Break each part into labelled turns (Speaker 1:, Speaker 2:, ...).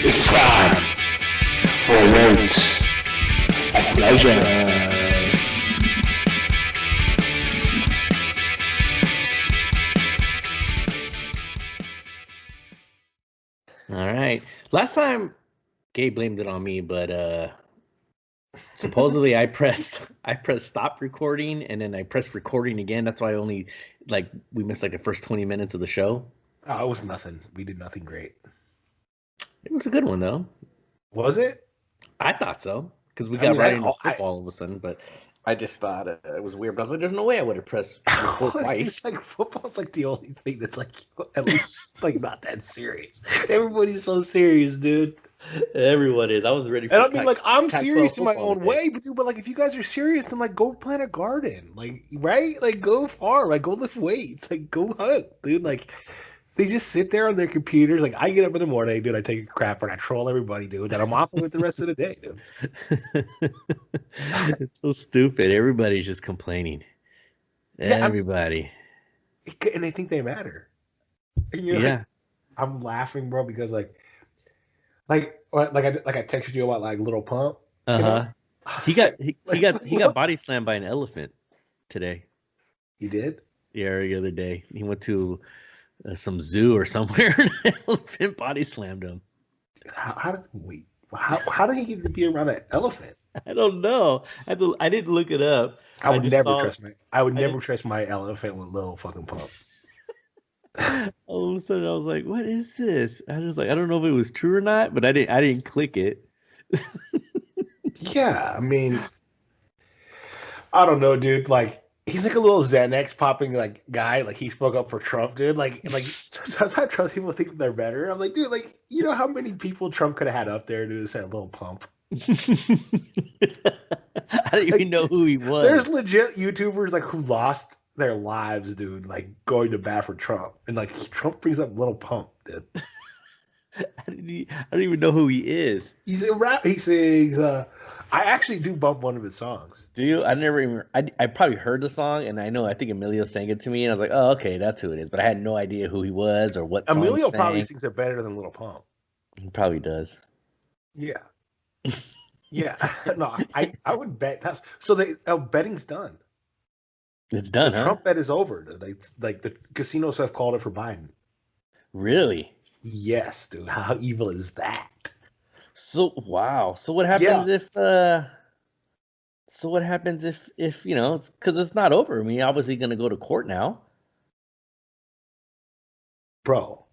Speaker 1: It's time for Weights and Pleasures.
Speaker 2: All right. Last time, Gabe blamed it on me, but supposedly I pressed stop recording and then I pressed recording again. That's why we missed like the first 20 minutes of the show.
Speaker 3: Oh, it was nothing. We did nothing great.
Speaker 2: It was a good one though.
Speaker 3: Was it?
Speaker 2: I thought so because we got into
Speaker 3: I
Speaker 2: football all of a sudden, but I just thought it was weird. But I was like, "There's no way I would have pressed record twice."
Speaker 3: It's like football's like the only thing that's like at least like not that serious. Everybody's so serious, dude.
Speaker 2: Everyone is. I was ready for.
Speaker 3: And I mean, like, I'm
Speaker 2: Pac-12
Speaker 3: serious in my
Speaker 2: football
Speaker 3: own
Speaker 2: today.
Speaker 3: way, but like, if you guys are serious, then like, go plant a garden, like, right? Like, go far, like, go lift weights, like, go hunt, dude. Like, they just sit there on their computers. Like, I get up in the morning, dude. I take a crap and I troll everybody, dude. Then I'm off with the rest of the day, dude.
Speaker 2: It's so stupid. Everybody's just complaining.
Speaker 3: Yeah,
Speaker 2: Everybody.
Speaker 3: and they think they matter. And
Speaker 2: Yeah.
Speaker 3: I'm laughing, bro, because I texted you about like Little Pump.
Speaker 2: Uh-huh. He got body slammed by an elephant today.
Speaker 3: He did?
Speaker 2: Yeah, the other day. He went to some zoo or somewhere and an elephant body slammed him.
Speaker 3: How did he get to be around an elephant?
Speaker 2: I don't know. I didn't look it up.
Speaker 3: I would never trust my elephant with Little fucking Pump.
Speaker 2: All of a sudden I was like, what is this? I was like, I don't know if it was true or not, but I didn't click it.
Speaker 3: Yeah, I mean, I don't know, dude. Like, he's like a little Xanax popping like guy. Like, he spoke up for Trump, dude. Like that's how Trump people think they're better. I'm like, dude, like, you know how many people Trump could have had up there to say Little Pump?
Speaker 2: I don't even know who he was.
Speaker 3: There's legit YouTubers like who lost their lives, dude, like going to bat for Trump, and like Trump brings up Little Pump, dude.
Speaker 2: I don't even know who he is.
Speaker 3: He's a rap. He sings. I actually do bump one of his songs.
Speaker 2: Do you? I never even. I probably heard the song, and I think Emilio sang it to me, and I was like, oh, okay, that's who it is. But I had no idea who he was or what.
Speaker 3: Emilio probably sings it better than Little Pump.
Speaker 2: He probably does.
Speaker 3: Yeah. Yeah. No, I would bet that's so. Betting's done.
Speaker 2: It's done,
Speaker 3: the Trump bet is over. Like the casinos have called it for Biden.
Speaker 2: Really?
Speaker 3: Yes, dude. How evil is that?
Speaker 2: So wow. So what happens if? So what happens if because it's not over? I mean, obviously going to go to court now.
Speaker 3: Bro,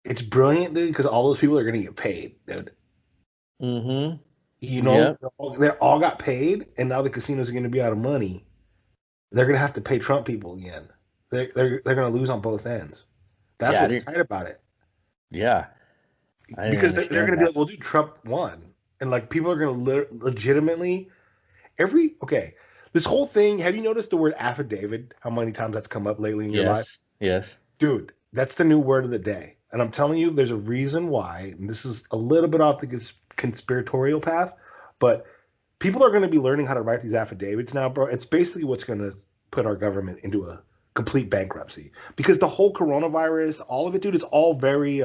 Speaker 3: it's brilliant, dude. Because all those people are going to get paid, dude.
Speaker 2: Mm-hmm.
Speaker 3: You know, they all got paid, and now the casinos are going to be out of money. They're going to have to pay Trump people again. They're going to lose on both ends. That's what's tight about it.
Speaker 2: Yeah.
Speaker 3: Because they're going to be like, well, dude, Trump won. And like people are going to legitimately this whole thing, have you noticed the word affidavit? How many times that's come up lately in your life?
Speaker 2: Yes.
Speaker 3: Dude, that's the new word of the day. And I'm telling you, there's a reason why, and this is a little bit off the conspiratorial path, but people are going to be learning how to write these affidavits now, bro. It's basically what's going to put our government into a complete bankruptcy. Because the whole coronavirus, all of it, dude, is all very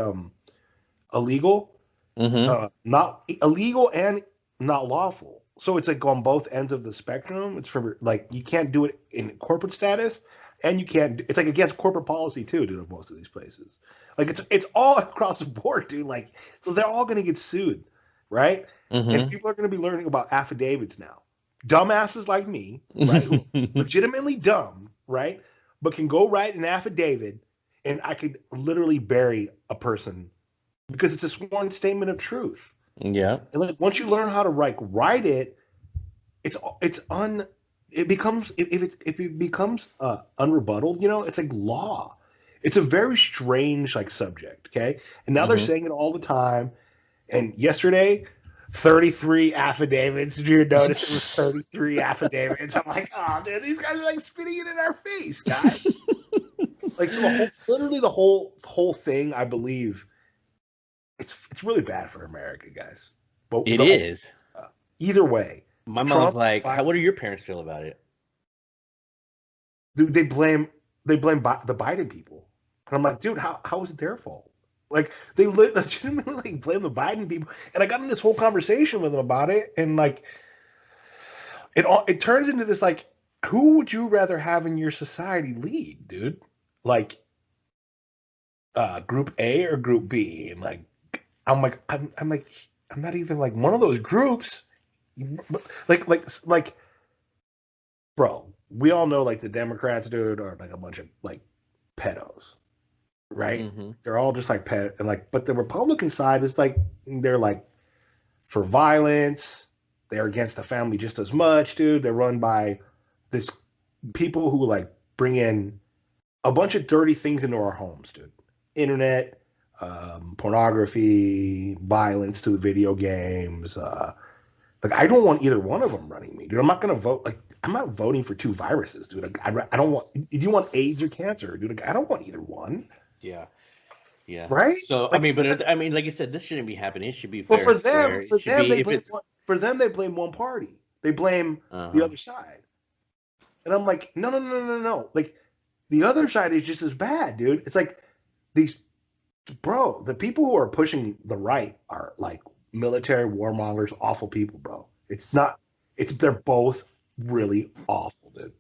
Speaker 3: illegal.
Speaker 2: Mm-hmm.
Speaker 3: Not illegal and not lawful. So it's like on both ends of the spectrum. It's for like you can't do it in corporate status, and you can't. It's like against corporate policy too, dude. At most of these places, like it's all across the board, dude. Like so, they're all going to get sued, right?
Speaker 2: Mm-hmm.
Speaker 3: And people are going to be learning about affidavits now. Dumbasses like me, right? Who legitimately dumb, right? But can go write an affidavit, and I could literally bury a person because it's a sworn statement of truth.
Speaker 2: Yeah.
Speaker 3: And like once you learn how to write it, it becomes if it becomes unrebutted, it's like law. It's a very strange like subject, okay? And now they're saying it all the time. And yesterday, 33 affidavits. Did you notice it was 33 affidavits? I'm like, oh dude, these guys are like spitting it in our face, guys. Like so the whole thing, I believe. It's really bad for America, guys.
Speaker 2: But it is.
Speaker 3: Either way.
Speaker 2: My mom's like, what do your parents feel about it?
Speaker 3: Dude, they blame the Biden people. And I'm like, dude, how is it their fault? Like they legitimately blame the Biden people, and I got in this whole conversation with them about it, and like it turns into this like, who would you rather have in your society lead, dude? Like, Group A or Group B? And like, I'm not even like one of those groups. Like, bro, we all know like the Democrats, dude, are like a bunch of like pedos, right?
Speaker 2: Mm-hmm.
Speaker 3: They're all just like pet and like, but the Republican side is like they're like for violence. They're against the family just as much, dude. They're run by this people who like bring in a bunch of dirty things into our homes, dude. Internet, pornography, violence to the video games. Like I don't want either one of them running me, dude. I'm not gonna vote. Like I'm not voting for two viruses, dude. Like, I don't want. Do you want AIDS or cancer, dude? Like I don't want either one.
Speaker 2: Yeah. Yeah.
Speaker 3: Right?
Speaker 2: So I
Speaker 3: Like
Speaker 2: mean, but I mean, like you said, this shouldn't be happening. It should be
Speaker 3: well,
Speaker 2: fair and square. It should be if it's
Speaker 3: for them they blame one party. They blame the other side. And I'm like, no. Like the other side is just as bad, dude. It's like these bro, the people who are pushing the right are like military warmongers, awful people, bro. It's not they're both really awful, dude.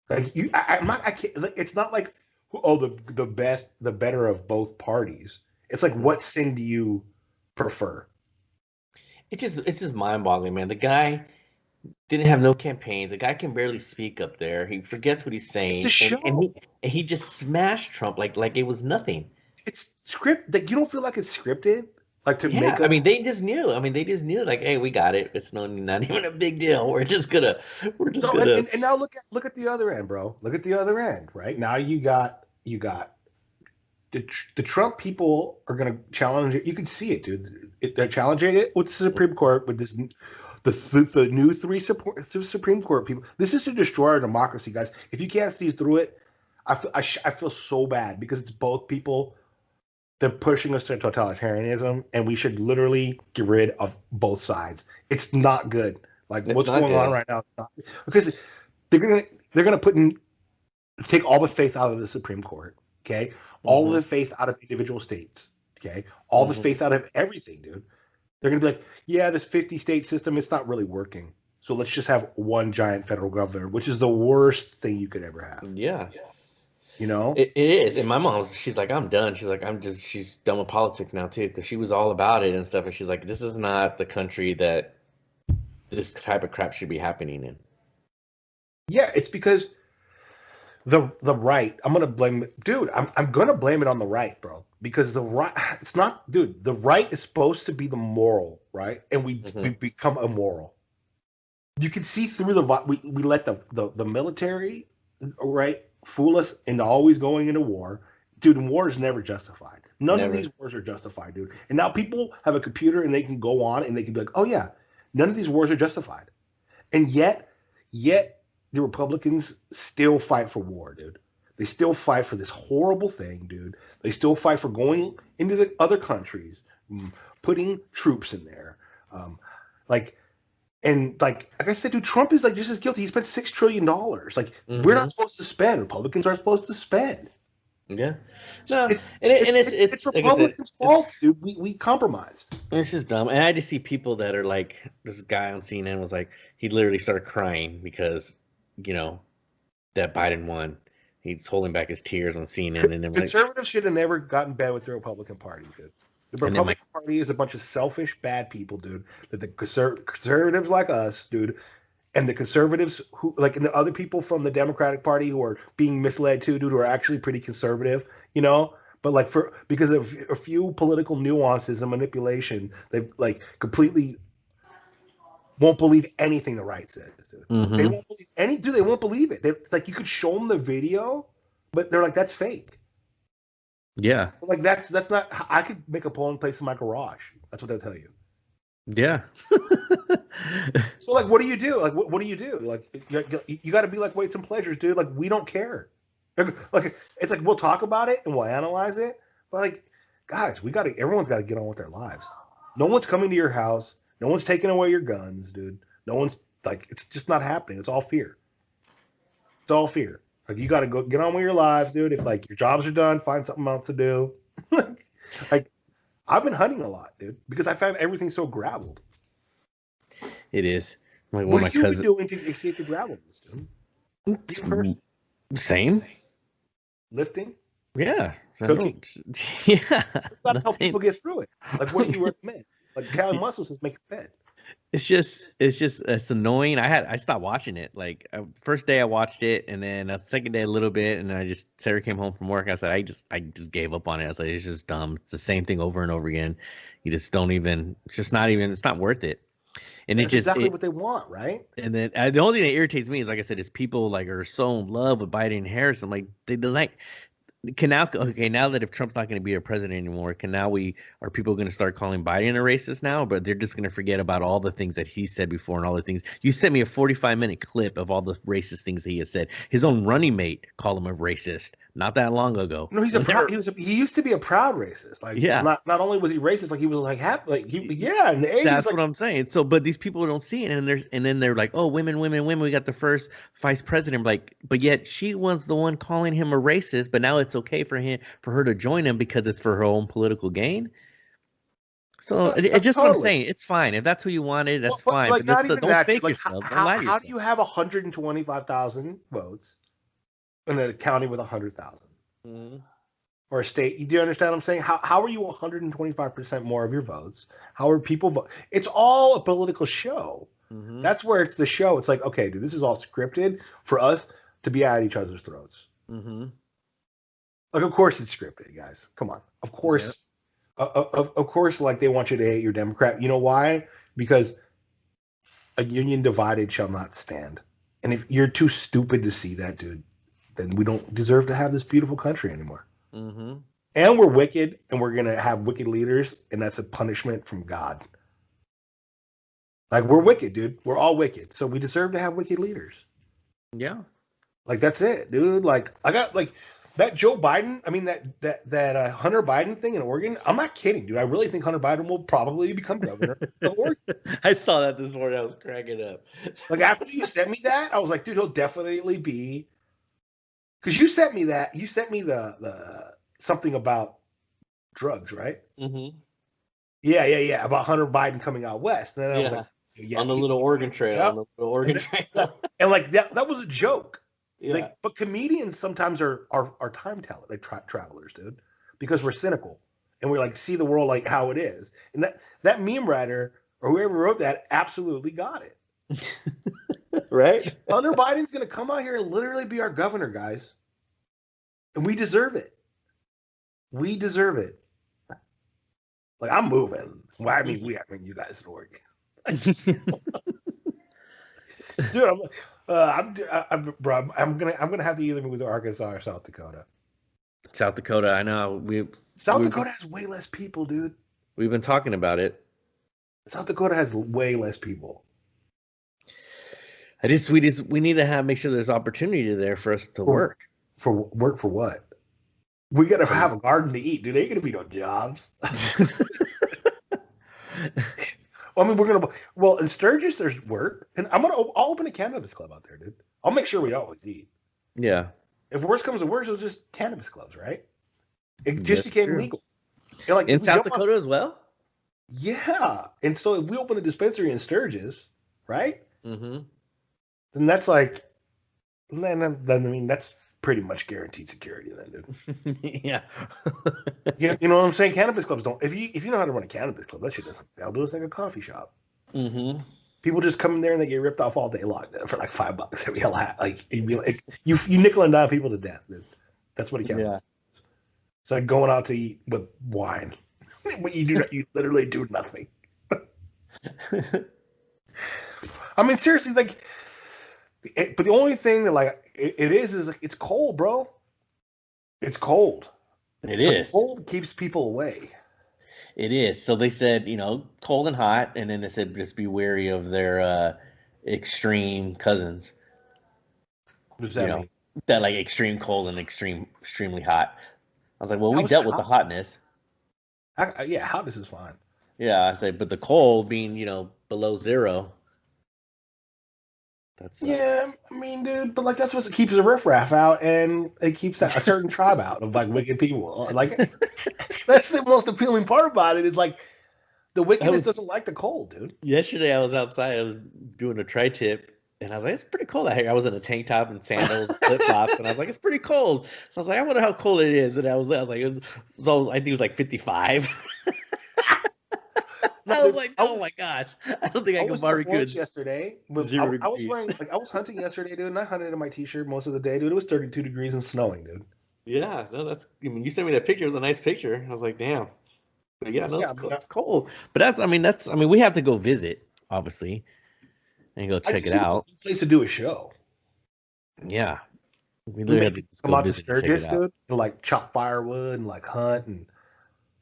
Speaker 3: Like I'm not I can't like it's not like oh the better of both parties. It's like what sin do you prefer?
Speaker 2: it's just mind-boggling, man. The guy didn't have no campaigns. The guy can barely speak up there. He forgets what he's
Speaker 3: It's a
Speaker 2: saying,
Speaker 3: show.
Speaker 2: and he just smashed Trump like it was nothing.
Speaker 3: It's script. Like you don't feel like it's scripted, like to
Speaker 2: Yeah,
Speaker 3: make
Speaker 2: I
Speaker 3: us.
Speaker 2: mean, they just knew. I mean, they just knew, like, hey, we got it. It's not even a big deal. We're just
Speaker 3: No,
Speaker 2: gonna.
Speaker 3: and now look at the other end, bro. Look at the other end, right? Now you got the Trump people are going to challenge it. You can see it, dude. They're challenging it with the Supreme Court with this the new Supreme Court people. This is to destroy our democracy, guys. If you can't see through it, I feel so bad because it's both people. They're pushing us to totalitarianism, and we should literally get rid of both sides. It's not good. Like
Speaker 2: It's
Speaker 3: what's
Speaker 2: not
Speaker 3: going on
Speaker 2: good.
Speaker 3: right now, it's not because they're gonna take all the faith out of the Supreme Court. Okay, all
Speaker 2: Mm-hmm.
Speaker 3: the faith out of individual states. Okay, all the
Speaker 2: Mm-hmm.
Speaker 3: faith out of everything, dude. They're gonna be like, yeah, this 50-state system, it's not really working. So let's just have one giant federal governor, which is the worst thing you could ever have.
Speaker 2: Yeah,
Speaker 3: You know?
Speaker 2: it is. And my mom's, she's like, I'm done. She's like, she's done with politics now too, because she was all about it and stuff. And she's like, this is not the country that this type of crap should be happening in.
Speaker 3: Yeah, it's because the right. I'm gonna blame it, dude. I'm gonna blame it on the right, bro. Because the right, it's not, dude. The right is supposed to be the moral, right? And we
Speaker 2: Mm-hmm.
Speaker 3: become immoral. You can see through we let the military, right, fool us into always going into war. Dude, and war is never justified. None of
Speaker 2: Never.
Speaker 3: these wars are justified, dude. And now people have a computer and they can go on and they can be like, oh yeah, none of these wars are justified. And yet the Republicans still fight for war, dude. They still fight for this horrible thing, dude. They still fight for going into the other countries, putting troops in there. Um, like like I said, dude, Trump is like just as guilty. He spent $6 trillion. Like we're
Speaker 2: Mm-hmm.
Speaker 3: not supposed to spend. Republicans aren't supposed to spend.
Speaker 2: Yeah. No,
Speaker 3: It's
Speaker 2: and it's like I said,
Speaker 3: Republicans' fault, dude. We compromised.
Speaker 2: it's just dumb. And I just see people that are like, this guy on CNN was like, he literally started crying because, you know, that Biden won. He's holding back his tears on CNN, and then like,
Speaker 3: Conservatives should have never gotten bad with the Republican Party, dude. The
Speaker 2: and then my,
Speaker 3: Republican Party is a bunch of selfish, bad people, dude. That the conservatives like us, dude, and the conservatives who like and the other people from the Democratic Party who are being misled too, dude, who are actually pretty conservative, you know. But like because of a few political nuances and manipulation, they like completely won't believe anything the right says, dude. They
Speaker 2: mm-hmm.
Speaker 3: won't believe dude. They won't believe it. It's like you could show them the video, but they're like, that's fake.
Speaker 2: Yeah,
Speaker 3: Like that's not. I could make a polling place in my garage. That's what they'll tell you.
Speaker 2: yeah,
Speaker 3: So like, what do you do? Like, what do you do? Like, you got to be like Weights and Pleasures, dude. Like, we don't care. Like, it's like we'll talk about it and we'll analyze it, but like, guys, everyone's got to get on with their lives. No one's coming to your house. No one's taking away your guns, dude. No one's like, it's just not happening. It's all fear. It's all fear. Like, you got to go get on with your lives, dude. If like your jobs are done, find something else to do. like I've been hunting a lot, dude, because I found everything so graveled.
Speaker 2: It is. Like
Speaker 3: What
Speaker 2: one of
Speaker 3: have
Speaker 2: my
Speaker 3: you been
Speaker 2: cousins.
Speaker 3: doing to escape the gravelness, dude? You in person?
Speaker 2: Same.
Speaker 3: Lifting?
Speaker 2: Yeah. I
Speaker 3: Cooking?
Speaker 2: don't. Yeah.
Speaker 3: That's not how
Speaker 2: Nothing.
Speaker 3: people get through it. Like, what do you recommend? Like, Cali Muscle says make a bed.
Speaker 2: It's annoying. I stopped watching it. Like first day I watched it, and then second day a little bit, and then Sarah came home from work. I said I just gave up on it. I was like, it's just dumb. It's the same thing over and over again. You just don't even. It's just not even. It's not worth it. And
Speaker 3: That's exactly what they want, right?
Speaker 2: And then the only thing that irritates me is, like I said, is people like are so in love with Biden and Harris. I'm like, they like. Now that if Trump's not going to be our president anymore, are people going to start calling Biden a racist now? But they're just going to forget about all the things that he said before and all the things. You sent me a 45-minute clip of all the racist things that he has said. His own running mate called him a racist not that long ago.
Speaker 3: No, he used to be a proud racist. Like,
Speaker 2: Yeah.
Speaker 3: not only was he racist, like he was like happy, like in the 80s.
Speaker 2: That's
Speaker 3: like,
Speaker 2: what I'm saying. So, but these people don't see it, and then they're like, oh, women, women, women. We got the first vice president. Like, but yet she was the one calling him a racist. But now it's okay for her to join him because it's for her own political gain. So it just
Speaker 3: totally.
Speaker 2: what I'm saying. It's fine if that's who you wanted. That's fine.
Speaker 3: Like,
Speaker 2: But
Speaker 3: not even
Speaker 2: don't
Speaker 3: that.
Speaker 2: fake
Speaker 3: Like,
Speaker 2: yourself. Don't lie to
Speaker 3: how
Speaker 2: yourself.
Speaker 3: do you have 125,000 votes in a county with 100,000?
Speaker 2: Mm-hmm.
Speaker 3: Or a state? Do you understand what I'm saying? How are you 125% more of your votes? How are people vote? It's all a political show.
Speaker 2: Mm-hmm.
Speaker 3: That's where it's the show. It's like, okay, dude, this is all scripted for us to be at each other's throats.
Speaker 2: Mm-hmm.
Speaker 3: Like, of course it's scripted, guys. Come on. Of course. Yeah. Of course, like, they want you to hate your Democrat. You know why? Because a union divided shall not stand. And if you're too stupid to see that, dude, then we don't deserve to have this beautiful country anymore.
Speaker 2: Mm-hmm.
Speaker 3: And we're wicked, and we're going to have wicked leaders, and that's a punishment from God. Like, we're wicked, dude. We're all wicked. So we deserve to have wicked leaders.
Speaker 2: Yeah.
Speaker 3: Like, that's it, dude. Like, I got, like, that Joe Biden, I mean, that Hunter Biden thing in Oregon, I'm not kidding, dude. I really think Hunter Biden will probably become governor of Oregon.
Speaker 2: I saw that this morning. I was cracking up.
Speaker 3: Like, after you sent me that, I was like, dude, he'll definitely be. Because you sent me that. You sent me the something about drugs, right?
Speaker 2: Mm-hmm.
Speaker 3: Yeah. About Hunter Biden coming out west. And then I was like,
Speaker 2: on the little Oregon Trail.
Speaker 3: Yep.
Speaker 2: On the little Oregon Trail.
Speaker 3: And like that was a joke.
Speaker 2: Yeah.
Speaker 3: Like, but comedians sometimes are time talent, like travelers, dude, because we're cynical and we like see the world like how it is. And that meme writer or whoever wrote that absolutely got it.
Speaker 2: Right?
Speaker 3: Hunter Biden's gonna come out here and literally be our governor, guys. And we deserve it. We deserve it. Like, I'm moving. Well, I mean you guys in Oregon. Dude, I'm gonna have to either move to Arkansas or South Dakota.
Speaker 2: South Dakota, I know.
Speaker 3: South Dakota has way less people, dude.
Speaker 2: We've been talking about it.
Speaker 3: South Dakota has way less people.
Speaker 2: We need to make sure there's opportunity there for us to work.
Speaker 3: For work for what? We gotta have a garden to eat, dude. Ain't gonna be no jobs. Well, I mean, in Sturgis there's work, and I'll open a cannabis club out there, dude. I'll make sure we always eat.
Speaker 2: Yeah.
Speaker 3: If worst comes to worst, it's just cannabis clubs, right? It just became legal.
Speaker 2: Like, in South Dakota as well?
Speaker 3: Yeah. And so if we open a dispensary in Sturgis, right?
Speaker 2: Mm-hmm.
Speaker 3: Then that's like, then I mean, that's pretty much guaranteed security then,
Speaker 2: dude. Yeah.
Speaker 3: You know what I'm saying? Cannabis clubs don't. If you know how to run a cannabis club, that shit doesn't fail. Do it's like a coffee shop.
Speaker 2: Mm-hmm.
Speaker 3: People just come in there and they get ripped off all day long for like $5 every like you'd be like you nickel and dime people to death. That's what it counts. Yeah. It's like going out to eat with wine. When you literally do nothing. I mean, seriously, like, but the only thing that like it is like, it's cold, bro. It's cold.
Speaker 2: It is.
Speaker 3: Cold keeps people away.
Speaker 2: It is. So they said, cold and hot, and then they said just be wary of their extreme cousins.
Speaker 3: What does that mean?
Speaker 2: That like extreme cold and extremely hot. I was like, well, we dealt with the hotness.
Speaker 3: Yeah, hotness is fine.
Speaker 2: Yeah, I said, but the cold being, below zero. That sucks.
Speaker 3: Yeah, I mean, dude, but like that's what keeps the riffraff out, and it keeps a certain tribe out of like wicked people. Like that's the most appealing part about it is like the wickedness doesn't like the cold, dude.
Speaker 2: Yesterday I was outside. I was doing a tri-tip, and I was like, "It's pretty cold out here." I was in a tank top and sandals, flip flops, and I was like, "It's pretty cold." So I was like, "I wonder how cold it is." And I was like, I think it was like 55. I was like, "Oh my gosh, I don't think I
Speaker 3: I
Speaker 2: can
Speaker 3: was in the
Speaker 2: barbecue."
Speaker 3: forest yesterday, but
Speaker 2: 0
Speaker 3: I was
Speaker 2: degrees.
Speaker 3: wearing like I was hunting yesterday, dude, and I hunted in my t-shirt most of the day, dude. It was 32 degrees and snowing, dude.
Speaker 2: Yeah, no, that's. I mean, you sent me that picture. It was a nice picture. I was like, "Damn." But yeah, no,
Speaker 3: Yeah,
Speaker 2: it's
Speaker 3: I mean,
Speaker 2: cold. It's cold. But that's. I mean, that's. I mean, we have to go visit, obviously, and go
Speaker 3: I
Speaker 2: check
Speaker 3: just
Speaker 2: it
Speaker 3: think it's a
Speaker 2: out.
Speaker 3: good place to do a show.
Speaker 2: Yeah, we
Speaker 3: We
Speaker 2: literally have
Speaker 3: make
Speaker 2: to
Speaker 3: people
Speaker 2: just
Speaker 3: come
Speaker 2: go
Speaker 3: out to
Speaker 2: visit and check it
Speaker 3: Sturgis,
Speaker 2: out.
Speaker 3: dude, and like chop firewood and like hunt, and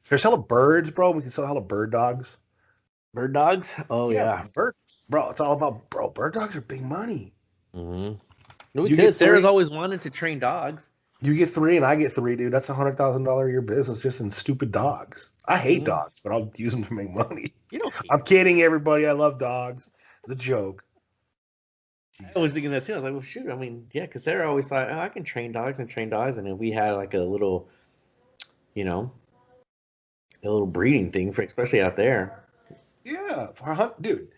Speaker 3: there's hella birds, bro. We can sell hella bird dogs.
Speaker 2: Bird dogs? Oh
Speaker 3: Yeah,
Speaker 2: yeah.
Speaker 3: bird, bro. It's all about, bro. Bird dogs are big money.
Speaker 2: Mm-hmm. We
Speaker 3: You get
Speaker 2: could. Sarah's
Speaker 3: three,
Speaker 2: always wanted to train dogs.
Speaker 3: you get three, and I get three, dude. That's $100,000 a year business just in stupid dogs. I hate
Speaker 2: Mm.
Speaker 3: dogs, but I'll use them to make money.
Speaker 2: You don't hate
Speaker 3: I'm
Speaker 2: them.
Speaker 3: kidding, everybody. I love dogs. It's a joke.
Speaker 2: I was thinking that too. I was like, well, shoot. I mean, yeah, because Sarah always thought, oh, I can train dogs and train dogs, and then we had like a little, you know, a little breeding thing for, especially out there.
Speaker 3: Yeah, for hunt, dude.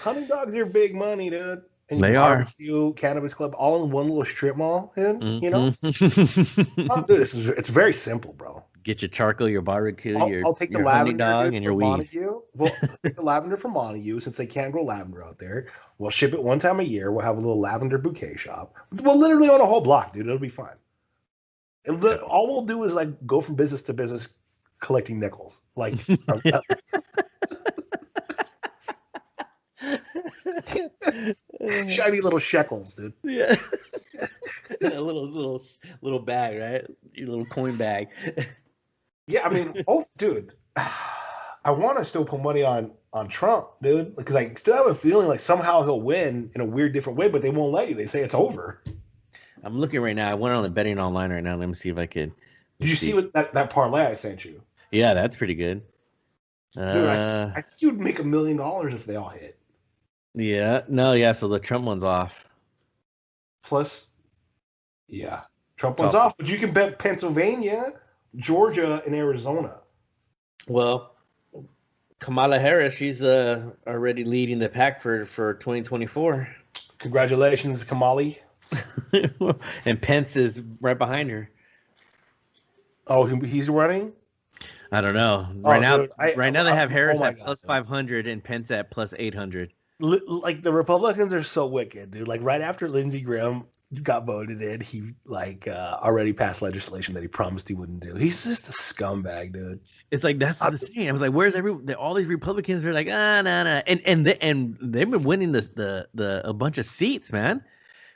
Speaker 3: Hunting dogs are big money, dude. And
Speaker 2: They are.
Speaker 3: barbecue, cannabis club, all in one little strip mall, dude. You know, oh,
Speaker 2: Mm-hmm.
Speaker 3: dude, it's very simple, bro.
Speaker 2: Get your charcoal, your barbecue,
Speaker 3: I'll take the
Speaker 2: your hunting
Speaker 3: lavender,
Speaker 2: dog,
Speaker 3: dude,
Speaker 2: and your
Speaker 3: from
Speaker 2: weed.
Speaker 3: Montague. Well, take the lavender from Montague since they can't grow lavender out there. We'll ship it one time a year. We'll have a little lavender bouquet shop. We'll literally own a whole block, dude. It'll be fine. All we'll do is like go from business to business collecting nickels, like shiny little shekels, dude.
Speaker 2: Yeah. A little bag, right? Your little coin bag.
Speaker 3: Yeah, I mean, oh, dude, I want to still put money on Trump, dude, because I still have a feeling like somehow he'll win in a weird, different way, but they won't let you. They say it's over.
Speaker 2: I'm looking right now. I went on the betting online right now. Let me see if I could.
Speaker 3: Did
Speaker 2: Let's
Speaker 3: you see
Speaker 2: see.
Speaker 3: what that parlay I sent you,
Speaker 2: Yeah, that's pretty good.
Speaker 3: dude? I think you'd make $1 million if they all hit.
Speaker 2: Yeah. No, yeah. So the Trump one's off.
Speaker 3: Plus, yeah, Trump
Speaker 2: It's
Speaker 3: one's
Speaker 2: off.
Speaker 3: off, but you can bet Pennsylvania, Georgia, and Arizona.
Speaker 2: Well, Kamala Harris, she's already leading the pack for 2024.
Speaker 3: Congratulations, Kamali.
Speaker 2: And Pence is right behind her.
Speaker 3: Oh, he's running.
Speaker 2: I don't know.
Speaker 3: Oh, dude,
Speaker 2: Right now they have
Speaker 3: oh
Speaker 2: Harris
Speaker 3: my
Speaker 2: at
Speaker 3: God,
Speaker 2: plus 500 and Pence at plus 800.
Speaker 3: like the Republicans are so wicked, dude. Like right after Lindsey Graham got voted in, he like already passed legislation that he promised he wouldn't do. He's just a scumbag, dude.
Speaker 2: It's like that's the same. I was like, "Where's all these Republicans are like, nah, and they've been winning the a bunch of seats, man.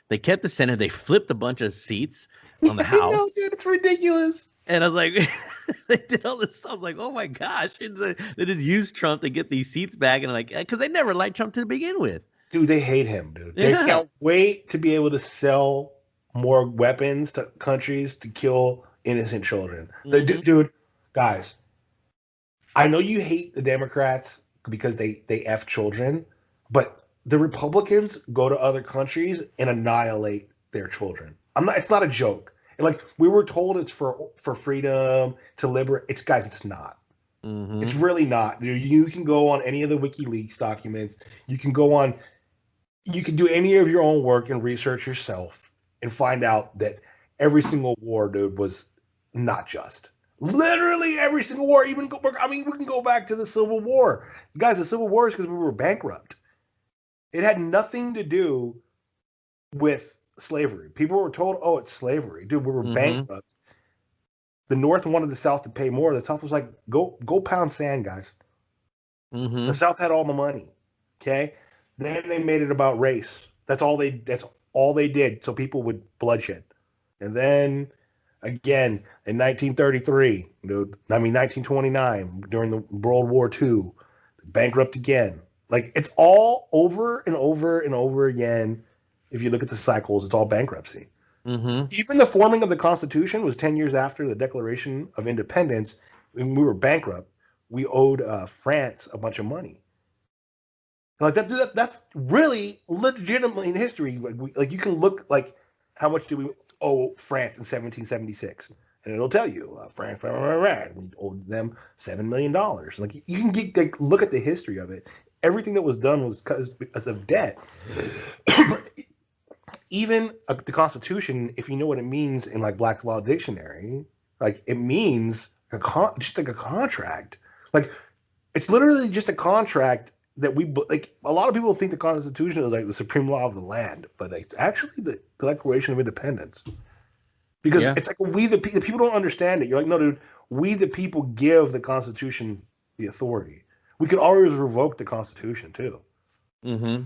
Speaker 2: They kept the Senate, they flipped a bunch of seats on the
Speaker 3: I know,
Speaker 2: House,
Speaker 3: dude. It's ridiculous.
Speaker 2: and I was like, they did all this stuff. I was like, oh my gosh, they just used Trump to get these seats back, and like, because they never liked Trump to begin with.
Speaker 3: Dude, they hate him, dude. They
Speaker 2: Yeah.
Speaker 3: can't wait to be able to sell more weapons to countries to kill innocent children. Dude, guys, I know you hate the Democrats because they F children, but the Republicans go to other countries and annihilate their children. It's not a joke. Like we were told it's for freedom to liberate. It's not.
Speaker 2: Mm-hmm.
Speaker 3: It's really not. You can go on any of the WikiLeaks documents. You can do any of your own work and research yourself and find out that every single war, dude, was not just. Literally every single war. We can go back to the Civil War. Guys, the Civil War is because we were bankrupt. It had nothing to do with slavery. People were told, oh, it's slavery. Dude, we were bankrupt. The North wanted the South to pay more. The South was like, go pound sand, guys. The South had all the money. Okay? Then they made it about race. That's all they did. So people would bloodshed. And then again in 1933, 1929, during the World War II, bankrupt again. Like it's all over and over and over again. If you look at the cycles, it's all bankruptcy. Even the forming of the Constitution was 10 years after the Declaration of Independence. When we were bankrupt, we owed France a bunch of money. Like that's really legitimately in history. Like you can look like how much do we owe France in 1776, and it'll tell you France we owed them $7 million. Like you can get like, look at the history of it. Everything that was done was because of debt. Even the Constitution, if you know what it means in like Black's Law Dictionary, like it means just like a contract. Like it's literally just a contract that we like. A lot of people think the Constitution is like the supreme law of the land, but it's actually the Declaration of Independence. Because
Speaker 2: Yeah.
Speaker 3: it's like the people don't understand it. You're like, no, dude, we the people give the Constitution the authority. We could always revoke the Constitution too.
Speaker 2: Mm-hmm.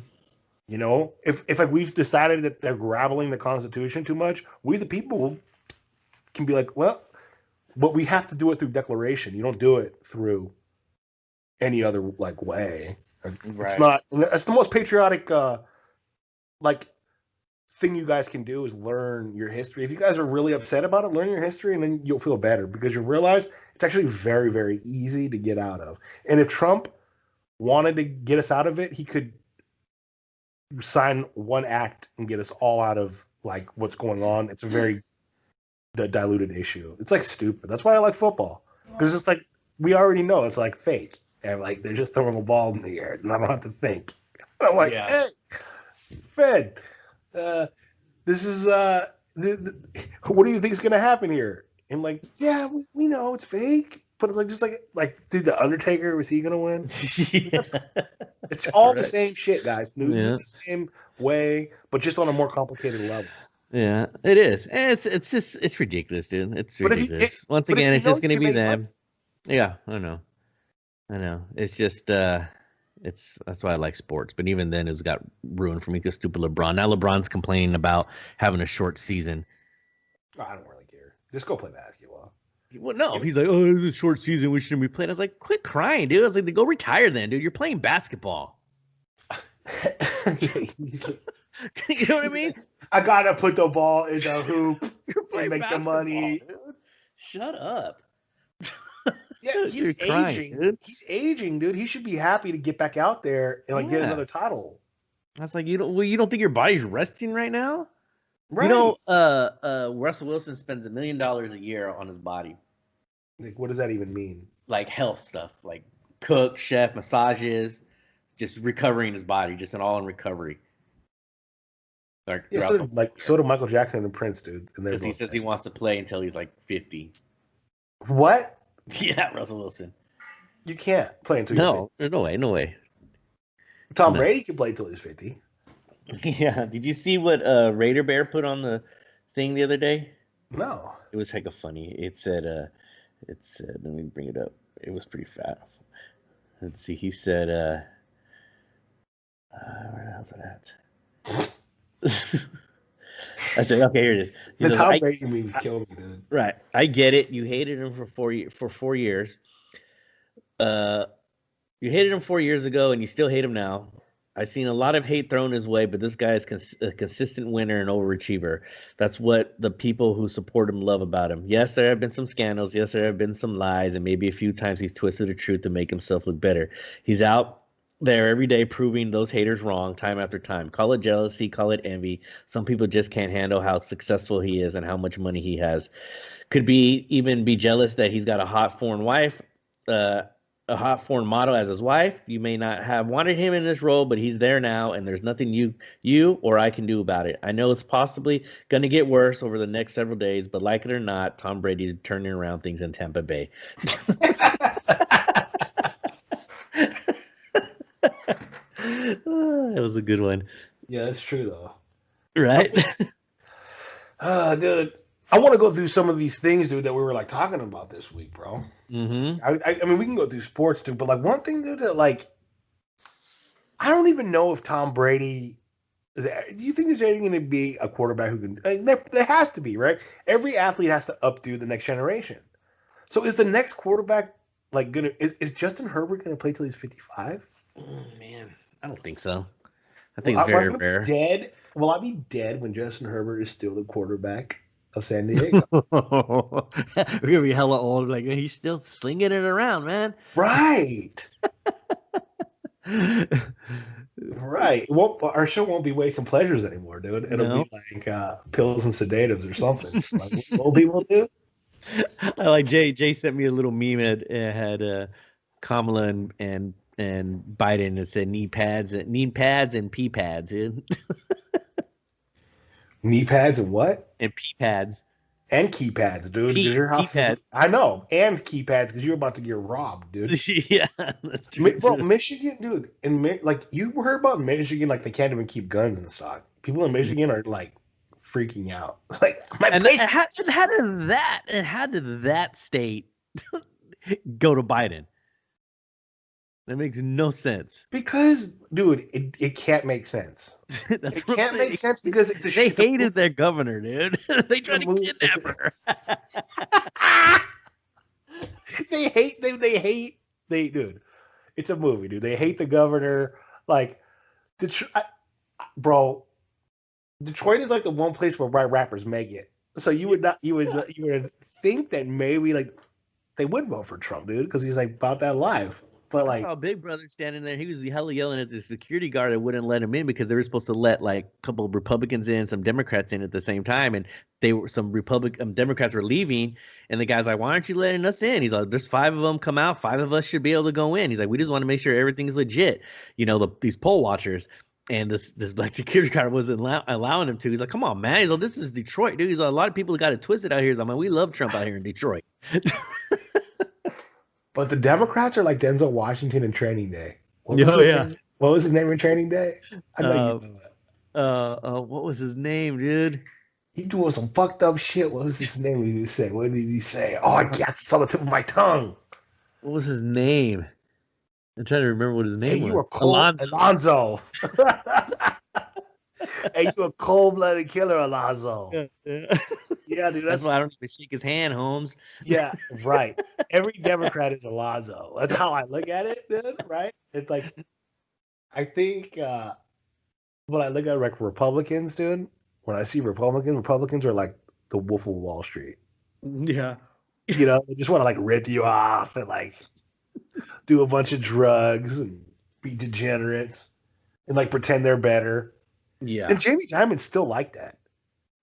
Speaker 3: You know, if like we've decided that they're grabbling the Constitution too much, we the people can be like, well, but we have to do it through declaration. You don't do it through any other like way. It's not. It's the most patriotic like thing you guys can do is learn your history. If you guys are really upset about it, learn your history, and then you'll feel better because you'll realize it's actually very, very easy to get out of. And if Trump wanted to get us out of it, he could sign one act and get us all out of like what's going on. It's a very diluted issue. It's like stupid. That's why I like football because it's like we already know it's like fake and like they're just throwing a ball in the air and I don't have to think. I'm like, hey, Fed, this is what do you think is gonna happen here? And like, yeah, we know it's fake, but it's like just like, dude, the Undertaker, was he gonna win? It's all the same shit, guys. News the same way, but just on a more complicated level.
Speaker 2: Yeah, it is. And it's ridiculous, dude. It's ridiculous. Once again, it's just gonna be them. Yeah, I know. It's just that's why I like sports. But even then, it's got ruined for me because stupid LeBron. Now LeBron's complaining about having a short season.
Speaker 3: I don't really care. Just go play basketball.
Speaker 2: Well, no, he's like, oh, it's a short season. We shouldn't be playing. I was like, quit crying, dude. I was like, go retire then, dude. You're playing basketball. You know what I mean?
Speaker 3: I gotta put the ball in the hoop
Speaker 2: and
Speaker 3: make the money.
Speaker 2: Dude. Shut up.
Speaker 3: Yeah, he's aging. Crying, dude. He's aging, dude. He should be happy to get back out there and like get another title.
Speaker 2: I was like, you don't think your body's resting right now? Right. You know, Russell Wilson spends $1 million a year on his body.
Speaker 3: Like, what does that even mean?
Speaker 2: Like health stuff, like cook, chef, massages, just recovering his body, just an all-in recovery.
Speaker 3: Like, yeah, so do Michael Jackson and Prince, dude.
Speaker 2: Because he says he wants to play until he's like 50.
Speaker 3: What?
Speaker 2: Yeah, Russell Wilson.
Speaker 3: You can't play until you're
Speaker 2: 50. No way.
Speaker 3: Tom Brady can play until he's 50.
Speaker 2: Yeah. Did you see what Raider Bear put on the thing the other day?
Speaker 3: No.
Speaker 2: It was hecka funny. It said, let me bring it up. It was pretty fat. Let's see. He said, where the hell's it at? I said, okay, here it is.
Speaker 3: The Tom Brady memes killed me, dude.
Speaker 2: Right. I get it. You hated him for 4 years. You hated him 4 years ago, and you still hate him now. I've seen a lot of hate thrown his way, but this guy is a consistent winner and overachiever. That's what the people who support him love about him. Yes, there have been some scandals. Yes, there have been some lies, and maybe a few times he's twisted the truth to make himself look better. He's out there every day proving those haters wrong time after time. Call it jealousy, call it envy. Some people just can't handle how successful he is and how much money he has. Could even be jealous that he's got a hot foreign wife, a hot foreign model as his wife. You may not have wanted him in this role, but he's there now, and there's nothing you or I can do about it. I know it's possibly going to get worse over the next several days, but like it or not, Tom Brady's turning around things in Tampa Bay. It was a good one.
Speaker 3: Yeah, that's true though.
Speaker 2: Right?
Speaker 3: Dude, I want to go through some of these things, dude, that we were like talking about this week, bro.
Speaker 2: Mm-hmm.
Speaker 3: I mean, we can go through sports too, but like one thing, dude, that like I don't even know if Tom Brady. Do you think there's anything going to be a quarterback who can? There has to be, right? Every athlete has to updo the next generation. So is the next quarterback like gonna? Is Justin Herbert going to play till he's 55?
Speaker 2: Oh, man, I don't think so. I think it's very rare.
Speaker 3: Will I be dead when Justin Herbert is still the quarterback of San Diego?
Speaker 2: We're gonna be hella old. Like he's still slinging it around, man.
Speaker 3: Right. Right. Well, our show won't be Weights and Pleasures anymore, dude. It'll
Speaker 2: No.
Speaker 3: be like pills and sedatives or something. Like what old people do.
Speaker 2: I like Jay sent me a little meme. It had Kamala and Biden. It said knee pads and pee pads, dude.
Speaker 3: Knee pads and what?
Speaker 2: And pee pads.
Speaker 3: And keypads, dude. Because your house is.
Speaker 2: Keypad.
Speaker 3: I know. And keypads because you're about to get robbed, dude.
Speaker 2: Yeah, that's true.
Speaker 3: Bro, Michigan, dude, and like you heard about Michigan, like they can't even keep guns in stock. People in Michigan are like freaking out. Like
Speaker 2: And how did that state go to Biden? That makes no sense.
Speaker 3: Because, dude, it can't make sense.
Speaker 2: That's
Speaker 3: It
Speaker 2: what I'm
Speaker 3: can't make
Speaker 2: saying.
Speaker 3: sense because it's a
Speaker 2: They
Speaker 3: it's a
Speaker 2: hated their governor, dude. They tried to
Speaker 3: movie.
Speaker 2: kidnap her.
Speaker 3: Dude. It's a movie, dude. They hate the governor. Like, bro, Detroit is like the one place where rappers make it. So you would think that maybe like they would vote for Trump, dude, because he's like about that life. But
Speaker 2: I
Speaker 3: like,
Speaker 2: saw Big Brother standing there. He was hella yelling at the security guard that wouldn't let him in because they were supposed to let like a couple of Republicans in, some Democrats in at the same time, and some Democrats were leaving, and the guy's like, "Why aren't you letting us in?" He's like, "There's 5 of them come out. 5 of us should be able to go in." He's like, "We just want to make sure everything's legit." These poll watchers. And this black security guard wasn't allowing him to. He's like, "Come on, man." He's like, "This is Detroit, dude." He's like, "A lot of people got it twisted out here." He's like, "Man, we love Trump out here in Detroit."
Speaker 3: but the Democrats are like Denzel Washington in Training Day. What was his name in Training Day? I know you know that.
Speaker 2: What was his name, dude?
Speaker 3: He doing some fucked up shit. What was his name? He say? What did he say? Oh, I got it's on the tip of my tongue.
Speaker 2: What was his name? I'm trying to remember what his name was.
Speaker 3: You were Alonzo. Hey, you a cold-blooded killer, Alonzo. Yeah, dude.
Speaker 2: That's why I don't even shake his hand, Holmes.
Speaker 3: Yeah, right. Every Democrat is Alonzo. That's how I look at it, dude. Right? It's like, I think when I look at like Republicans, dude, when I see Republicans are like the Wolf of Wall Street.
Speaker 2: Yeah.
Speaker 3: They just want to like rip you off and like do a bunch of drugs and be degenerates and like pretend they're better.
Speaker 2: Yeah.
Speaker 3: And Jamie Dimon's still like that.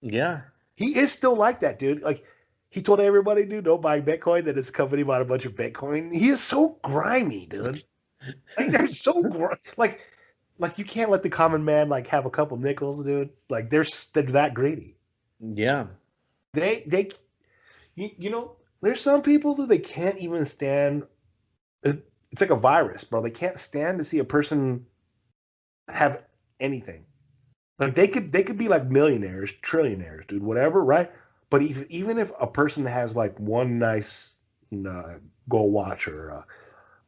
Speaker 2: Yeah.
Speaker 3: He is still like that, dude. Like he told everybody, dude, don't buy Bitcoin, that his company bought a bunch of Bitcoin. He is so grimy, dude. Like they're so like you can't let the common man like have a couple nickels, dude. Like they're that greedy.
Speaker 2: Yeah.
Speaker 3: They there's some people that they can't even stand. It's like a virus, bro. They can't stand to see a person have anything. Like they could be like millionaires, trillionaires, dude, whatever, right? But even if a person has like one nice gold watch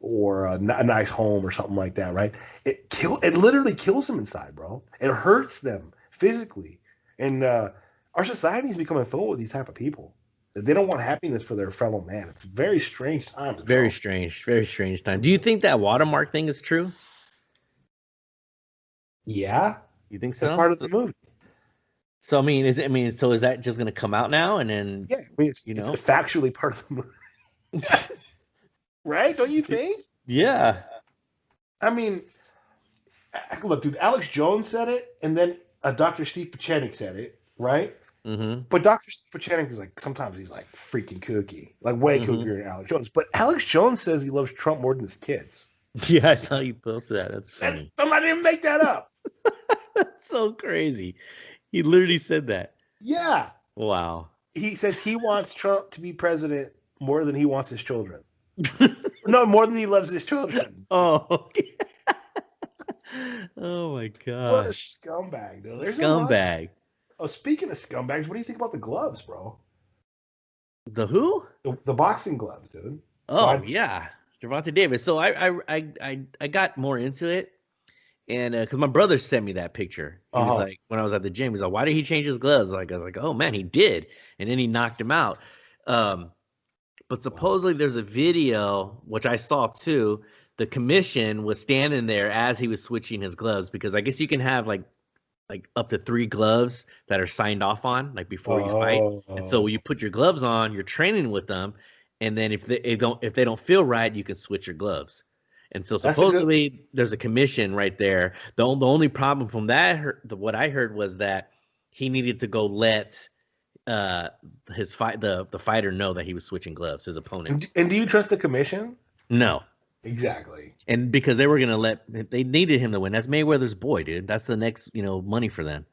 Speaker 3: or a nice home or something like that, right? It literally kills them inside, bro. It hurts them physically, and our society is becoming full with these type of people. They don't want happiness for their fellow man. It's very strange times.
Speaker 2: Very strange time. Do you think that watermark thing is true?
Speaker 3: Yeah.
Speaker 2: You think so?
Speaker 3: It's part of the movie.
Speaker 2: So is that just going to come out now and then?
Speaker 3: Yeah, it's factually part of the movie, right? Don't you think?
Speaker 2: Yeah.
Speaker 3: I mean, look, dude. Alex Jones said it, and then Dr. Steve Pachenik said it, right?
Speaker 2: Mm-hmm.
Speaker 3: But Dr. Steve Pachenik is like sometimes he's like freaking kooky, like way kookier than Alex Jones. But Alex Jones says he loves Trump more than his kids.
Speaker 2: Yeah, I saw you post that. That's funny.
Speaker 3: Somebody didn't make that up.
Speaker 2: That's so crazy. He literally said that.
Speaker 3: Yeah.
Speaker 2: Wow.
Speaker 3: He says he wants Trump to be president more than he wants his children. No, more than he loves his children.
Speaker 2: Oh, okay. Oh my god.
Speaker 3: What a scumbag, dude.
Speaker 2: Scumbag.
Speaker 3: Oh, speaking of scumbags, what do you think about the gloves, bro?
Speaker 2: The who?
Speaker 3: The boxing gloves, dude.
Speaker 2: Oh, yeah. Gervonta Davis. So I got more into it. And because my brother sent me that picture, he was like, when I was at the gym, he's like, "Why did he change his gloves?" I was like, "Oh man, he did," and then he knocked him out. But supposedly there's a video which I saw too. The commission was standing there as he was switching his gloves because I guess you can have like up to 3 gloves that are signed off on like before you fight, and so when you put your gloves on, you're training with them, and then if they don't feel right, you can switch your gloves. And so
Speaker 3: That's a good.
Speaker 2: supposedly there's a commission right there. The only problem from that, what I heard was that he needed to go let the fighter know that he was switching gloves, his opponent.
Speaker 3: And do you trust the commission?
Speaker 2: No.
Speaker 3: Exactly.
Speaker 2: And because they were gonna they needed him to win. That's Mayweather's boy, dude. That's the next, money for them.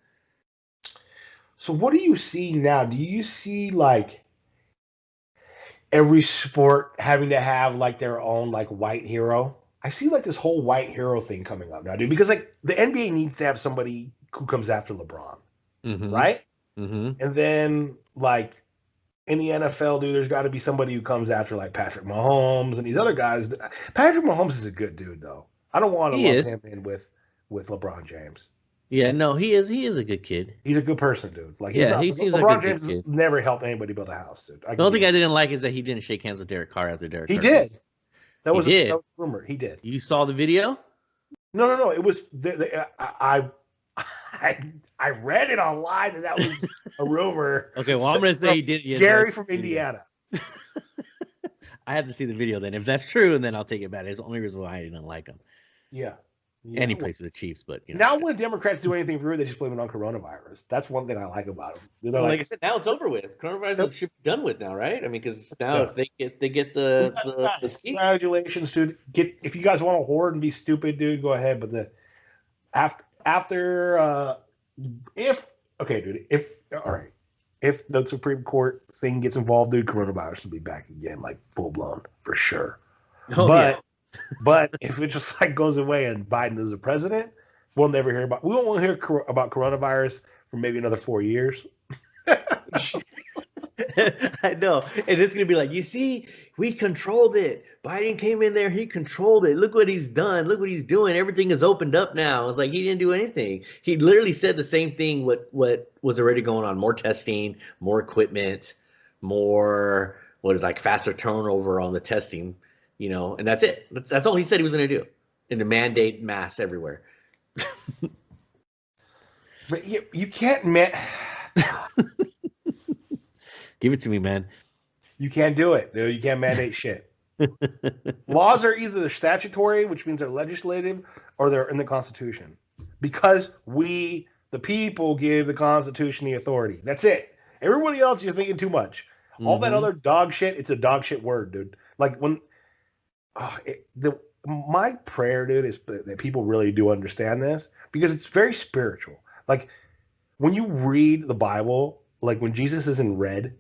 Speaker 3: So what do you see now? Do you see like every sport having to have like their own like white hero? I see like this whole white hero thing coming up now, dude, because like the NBA needs to have somebody who comes after LeBron, right?
Speaker 2: Mm-hmm.
Speaker 3: And then like in the NFL, dude, there's got to be somebody who comes after like Patrick Mahomes and these other guys. Patrick Mahomes is a good dude, though. I don't want to lump him in with LeBron James.
Speaker 2: Yeah, no, he is a good kid.
Speaker 3: He's a good person, dude. Like
Speaker 2: he seems
Speaker 3: LeBron
Speaker 2: like a
Speaker 3: James
Speaker 2: good kid.
Speaker 3: Never helped anybody build a house, dude.
Speaker 2: The only thing I didn't like is that he didn't shake hands with Derek Carr after Derek Carr.
Speaker 3: He did. That was
Speaker 2: a
Speaker 3: rumor. He did.
Speaker 2: You saw the video?
Speaker 3: No. It was I read it online and that was a rumor.
Speaker 2: Okay, well, I'm gonna say he did. Yes,
Speaker 3: Gary from Indiana.
Speaker 2: I have to see the video then. If that's true, and then I'll take it back. It's the only reason why I didn't like him.
Speaker 3: Yeah.
Speaker 2: And he plays for the Chiefs, but
Speaker 3: now when Democrats do anything weird, they just blame it on coronavirus. That's one thing I like about them.
Speaker 2: Well, like I said, now it's over with. Coronavirus should be done with now, right? I mean, because now if they get the
Speaker 3: congratulations, dude. If you guys want to hoard and be stupid, dude, go ahead. But if the Supreme Court thing gets involved, dude, coronavirus will be back again, like full blown for sure. But if it just like goes away and Biden is the president, we won't hear about about coronavirus for maybe another 4 years.
Speaker 2: I know. And it's going to be like, you see, we controlled it. Biden came in there. He controlled it. Look what he's done. Look what he's doing. Everything is opened up now. It's like he didn't do anything. He literally said the same thing what was already going on. More testing, more equipment, more faster turnover on the testing, and that's it. That's all he said he was going to do. And to mandate masks everywhere.
Speaker 3: But you can't
Speaker 2: Give it to me, man.
Speaker 3: You can't do it, dude. You can't mandate shit. Laws are either statutory, which means they're legislative, or they're in the Constitution. Because we, the people, give the Constitution the authority. That's it. Everybody else, you're thinking too much. All that other dog shit, it's a dog shit word, dude. Like when my prayer, dude, is that people really do understand this because it's very spiritual. Like when you read the Bible, like when Jesus is in red,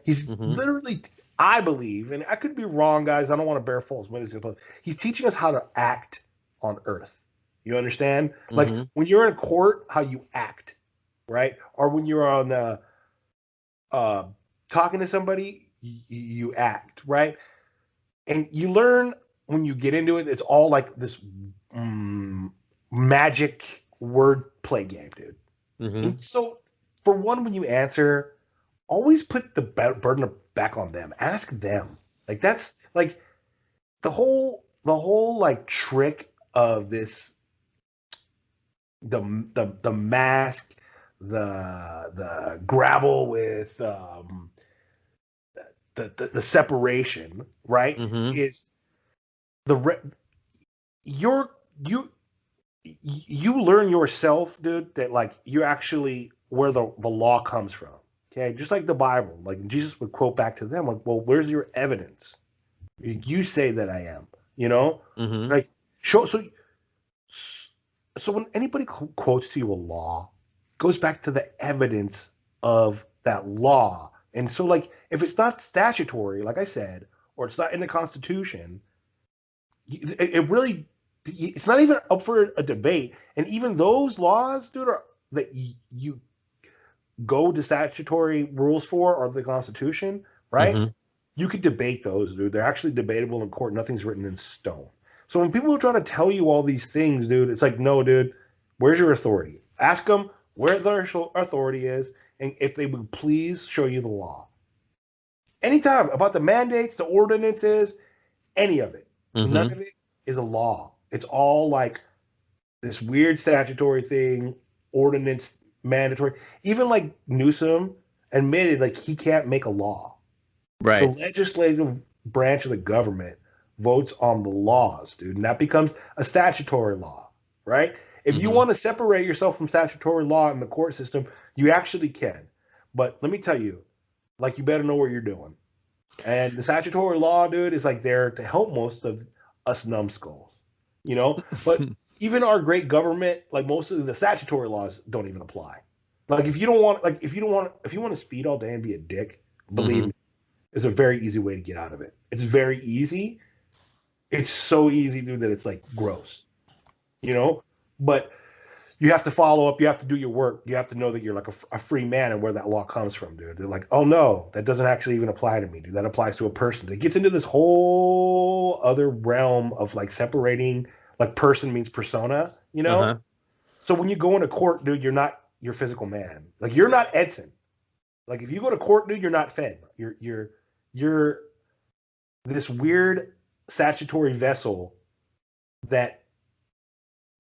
Speaker 3: he's literally, I believe, and I could be wrong, guys. I don't want to bear false witness. He's teaching us how to act on earth. You understand? Like when you're in court, how you act, right? Or when you're on talking to somebody, you act, right? And you learn when you get into it, it's all like this magic word play game, dude. And so for one, when you answer, always put the burden back on them. Ask them. Like that's like the whole like trick of this, the mask, the grapple with the separation, right? Is you learn yourself, dude, that like you actually where the law comes from. Okay, just like the Bible, like Jesus would quote back to them, like, well, where's your evidence? You say that I am, like show. So when anybody quotes to you a law, it goes back to the evidence of that law. And so, like, if it's not statutory, like I said, or it's not in the Constitution, it really, it's not even up for a debate. And even those laws, dude, that you go to statutory rules for or the Constitution, right? You could debate those, dude. They're actually debatable in court. Nothing's written in stone. So when people are trying to tell you all these things, dude, it's like, no, dude, where's your authority? Ask them where their authority is, and if they would please show you the law. Anytime about the mandates, the ordinances, any of it. None of it is a law. It's all like this weird statutory thing, ordinance, mandatory. Even like Newsom admitted, like he can't make a law.
Speaker 2: Right.
Speaker 3: The legislative branch of the government votes on the laws, dude. And that becomes a statutory law, right? If you
Speaker 2: Mhm.
Speaker 3: want to separate yourself from statutory law in the court system, you actually can. But let me tell you, like, you better know what you're doing. And the statutory law, dude, is like there to help most of us numbskulls, you know? But even our great government, like most of the statutory laws don't even apply. Like if you don't want, like if you don't want, if you want to speed all day and be a dick, believe me, it's a very easy way to get out of it. It's very easy. It's so easy, dude, that it's like gross, you know? But you have to follow up. You have to do your work. You have to know that you're like a free man and where that law comes from, dude. They're like, oh no, that doesn't actually even apply to me, dude. That applies to a person. It gets into this whole other realm of like separating, like person means persona, you know?
Speaker 2: Uh-huh.
Speaker 3: So when you go into court, dude, you're not your physical man. Like you're not Edson. Like if you go to court, dude, you're not Fed. You're this weird statutory vessel that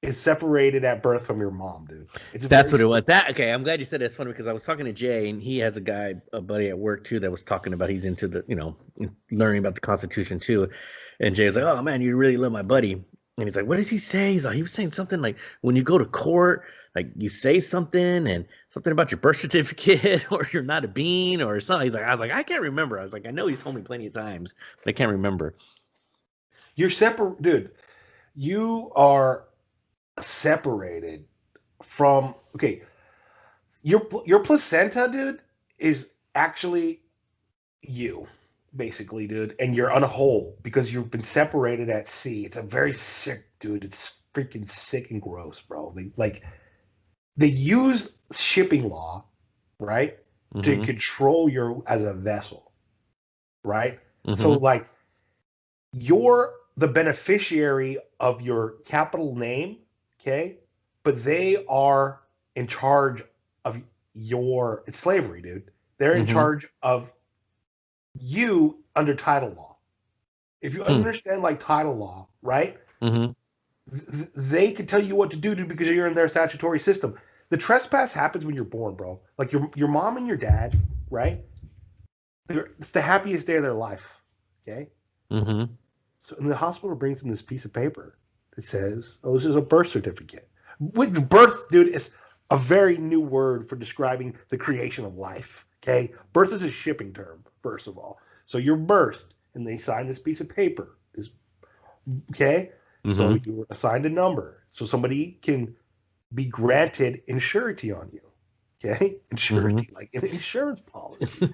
Speaker 3: is separated at birth from your mom, dude. It's a
Speaker 2: That's
Speaker 3: very
Speaker 2: what it was. Okay, I'm glad you said that's funny because I was talking to Jay and he has a buddy at work too that was talking about he's into the, learning about the Constitution too. And Jay was like, "Oh man, you really love my buddy." And he's like, "What does he say?" He was saying something like when you go to court, like you say something and something about your birth certificate or you're not a bean or something. I was like, I can't remember. I was like, I know he's told me plenty of times, but I can't remember.
Speaker 3: You're separate, dude. You are separated from your placenta, dude, is actually you, basically, dude, and you're on a whole because you've been separated at sea. It's a very sick, dude. It's freaking sick and gross, bro. They use shipping law, right, to
Speaker 2: Mm-hmm.
Speaker 3: control your as a vessel, right? So
Speaker 2: Mm-hmm.
Speaker 3: like you're the beneficiary of your capital name, okay? But they are in charge of it's slavery, dude. They're in
Speaker 2: Mm-hmm.
Speaker 3: charge of you under title law. If you understand like title law, right?
Speaker 2: Mm-hmm.
Speaker 3: They can tell you what to do because you're in their statutory system. The trespass happens when you're born, bro. Like your mom and your dad, right? It's the happiest day of their life. Okay.
Speaker 2: Mm-hmm.
Speaker 3: So and the hospital brings them this piece of paper that says, "Oh, this is a birth certificate." With birth, dude, is a very new word for describing the creation of life. Okay, birth is a shipping term, first of all. So you're birthed, and they sign this piece of paper. Okay, so
Speaker 2: Mm-hmm.
Speaker 3: you're assigned a number, so somebody can be granted insurity on you. Okay,
Speaker 2: Mm-hmm.
Speaker 3: insurity, like an insurance policy,